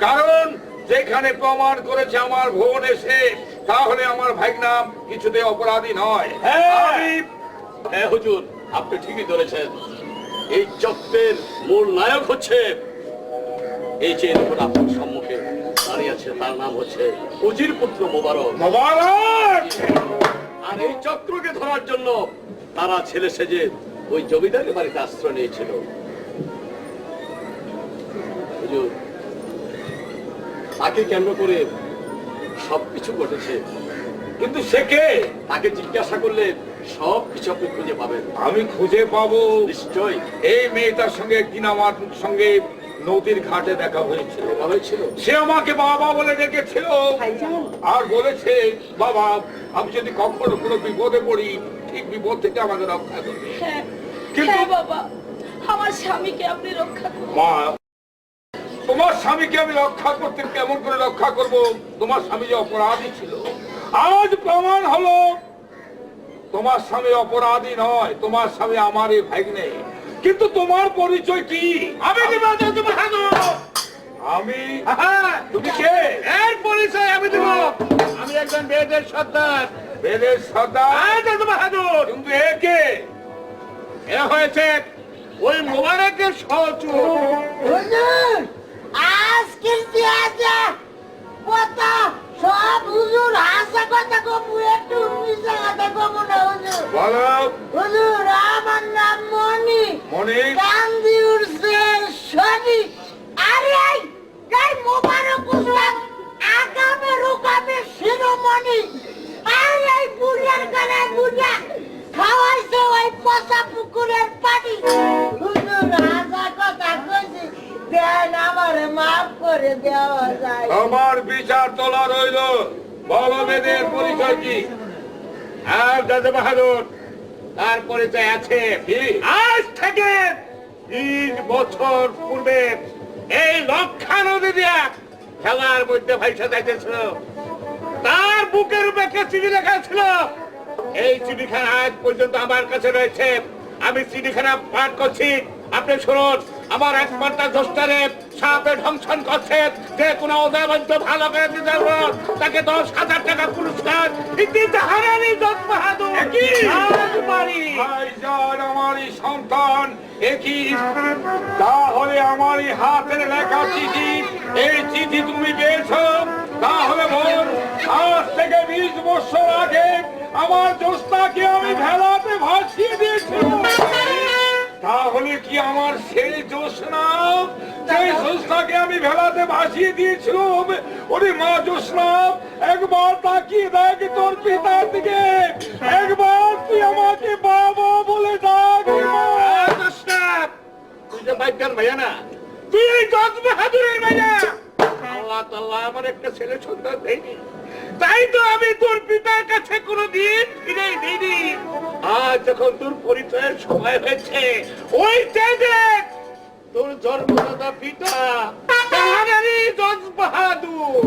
কারণ যেখানে প্রমাণ করেছে আমার বোন এসে, তাহলে আমার ভাগ্না কিছুতে অপরাধী নয়। হ্যাঁ হুজুর, আপনি ঠিকই ধরেছেন। এই চক্রের মূল নায়ক হচ্ছে এই যে দেখুন আপনার সম্মুখে দাঁড়িয়ে আছে, তার নাম হচ্ছে উজির পুত্র মোবারক। মোবারক! আর এই চক্রকে ধরার জন্য তারা ছেলে সেজে ওই জমিদারের বাড়িতে আশ্রয় নিয়েছিল। হুজুর, তাকে কেন্দ্র করে সবকিছু ঘটেছে। কিন্তু সে কে? তাকে জিজ্ঞাসা করলে সব কিছু আপনি খুঁজে পাবেন। আমি খুঁজে পাবো নিশ্চয়ই। এই মেয়েটার সঙ্গে একদিন আমার সঙ্গে নদীর ঘাটে দেখা হয়েছিল। সে আমাকে বাবা বলে ডেকেছিল আর বলেছে, বাবা আমি যদি কখনো কোনো বিপদে পড়ি, ঠিক বিপদ থেকে আমাকে রক্ষা করবে। কিন্তু হ্যাঁ বাবা, আমার স্বামীকে আপনি রক্ষা করুন। মা, তোমার স্বামীকে আমি রক্ষা করতে কেমন করে রক্ষা করব? তোমার স্বামী যে অপরাধী ছিল, আজ প্রমাণ হলো তোমার স্বামী অপরাধী নয়, তোমার স্বামী আমারই ভাগ্নে। কিন্তু তোমার পরিচয় কি? আমি দেব আমি? তুমি কে? এর পরিচয় আমি দেব। আমি একজন বেদের সর্দার। বেদের সর্দার? বাহাদুর। কিন্তু এ কে? এ হয়েছে ওই মোবারকের সহচর। হুজুর, আজকের পেঁয়াজা কথা সব হুজুর হাসা কথা কবু, একটু মিশা কথা কবু না হুজুর। বলো। হুজুর, আমার নাম মনি। মনি? কান্দি উঠছে শনি। আরে এই মোবারক উস্তাদ আগামে রুকামে শিরোমণি। আরে এই বুড়িয়ার গানে বুড়িয়া খাওয়াইছে ওই পচা পুকুরের পানি। হুজুর, হাসা কথা কইছি, দেন আমারে মাফ করে দেওয়া যায়। আমার বিচার তোলা রইল। বলো বেদের পরিচয় কি? আর দাদা বাহাদুর, তার পরিচয় আছে। আজ থেকে ৩০ বছর পূর্বে এই লক্ষা নদী দিয়া খেলার মধ্যে ভাইসা যাইতেছিল, তার বুকের উপরে একটা চিঠি লেখা ছিল। এই চিঠিখানা আজ পর্যন্ত আমার কাছে রয়েছে। আমি চিঠিখানা পাঠ করছি, আপনি শুনুন। আমার একমাত্র দোস্তারে সাপে ধ্বংসন করছে, যে কোনো অজাবদ্ধ ভালো করে দিতে পারবো তাকে 10,000 টাকা পুরস্কার দিতে হারানি দোষ বাহাদুর রাজবাড়ি। ভাইজান, আমারই সন্তান একই, তাহলে আমারই হাতের লেখা চিঠি, এই চিঠি তুমি পেয়েছো? তাহলে বল, আজ থেকে 20 বছর আগে আমার জোস্তাকে আমি ভেলাতে ভাসিয়ে দিয়েছিলাম। তাহলে কি আমার সেই জোসনা, সেই জোসনাকে আমি ভেলাতে ভাসিয়ে দিয়েছিলাম? ওরে মা জোসনা, একবার তাকিয়ে দেখ তোর পিতার দিকে, একবার তুই আমাকে বাবা বলে ডাক। জোসনা, তুই যে বাইকার ভাইয়া না, তুই এই দোষ বাহাদুরের ভাইয়া। আল্লাহ তাআলা আমার একটা ছেলে সন্তান দেয়নি, তাই তো আমি তোর পিতার কাছে কোনোদিন ফিরে দিইনি। আজ যখন তোর পরিচয়ের সময় হয়েছে, ওই দেখ তোর জন্মদাতা পিতা তাহারি দোষ বাহাদুর।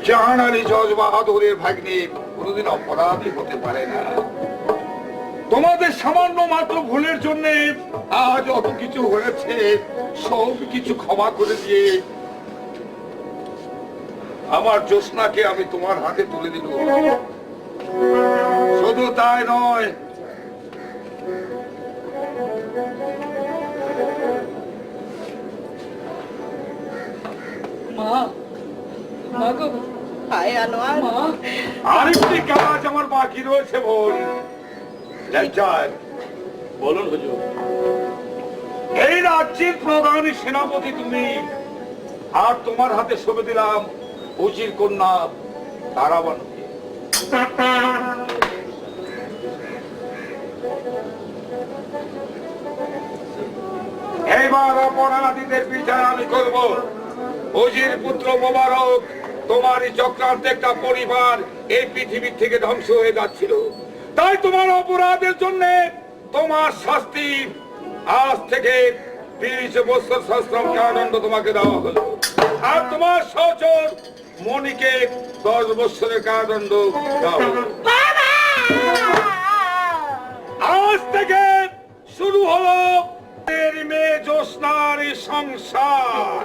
জাহানারি জজ বাহাদুরের ভাগ্নে কোনোদিন অপরাধী হতে পারে না। তোমাদের সামান্য মাত্র ভুলের জন্য আজ অত কিছু হয়েছে, সব কিছু ক্ষমা করে দিয়ে আমার জোসনাকে আমি তোমার হাতে তুলে দিল। শুধু তাই নয়, মা, মা গো, হায় আনোয়ার, মা। আরেকটি কাজ আমার বাকি রয়েছে বোন। যাই, বলুন হুজুর। এই রাজ্যের প্রধানী সেনাপতি তুমি, আর তোমার হাতে সঁপে দিলাম উজির কন্যা তারাবানুকে। এইবার অপরাধীদের বিচার আমি করব। উজির পুত্র মোবারক, তোমারই চক্রান্তে একটা পরিবার এই পৃথিবীর থেকে ধ্বংস হয়ে যাচ্ছিল, তাই তোমার অপরাধের জন্য তোমার শাস্তি আজ থেকে 20 বছর সশ্রম কারাদণ্ড তোমাকে দেওয়া হলো, আর তোমার সহচর মনিকে 10 বছরের কারাদণ্ড দেওয়া হলো। আজ থেকে শুরু হলো মেয়ে জোসনার সংসার।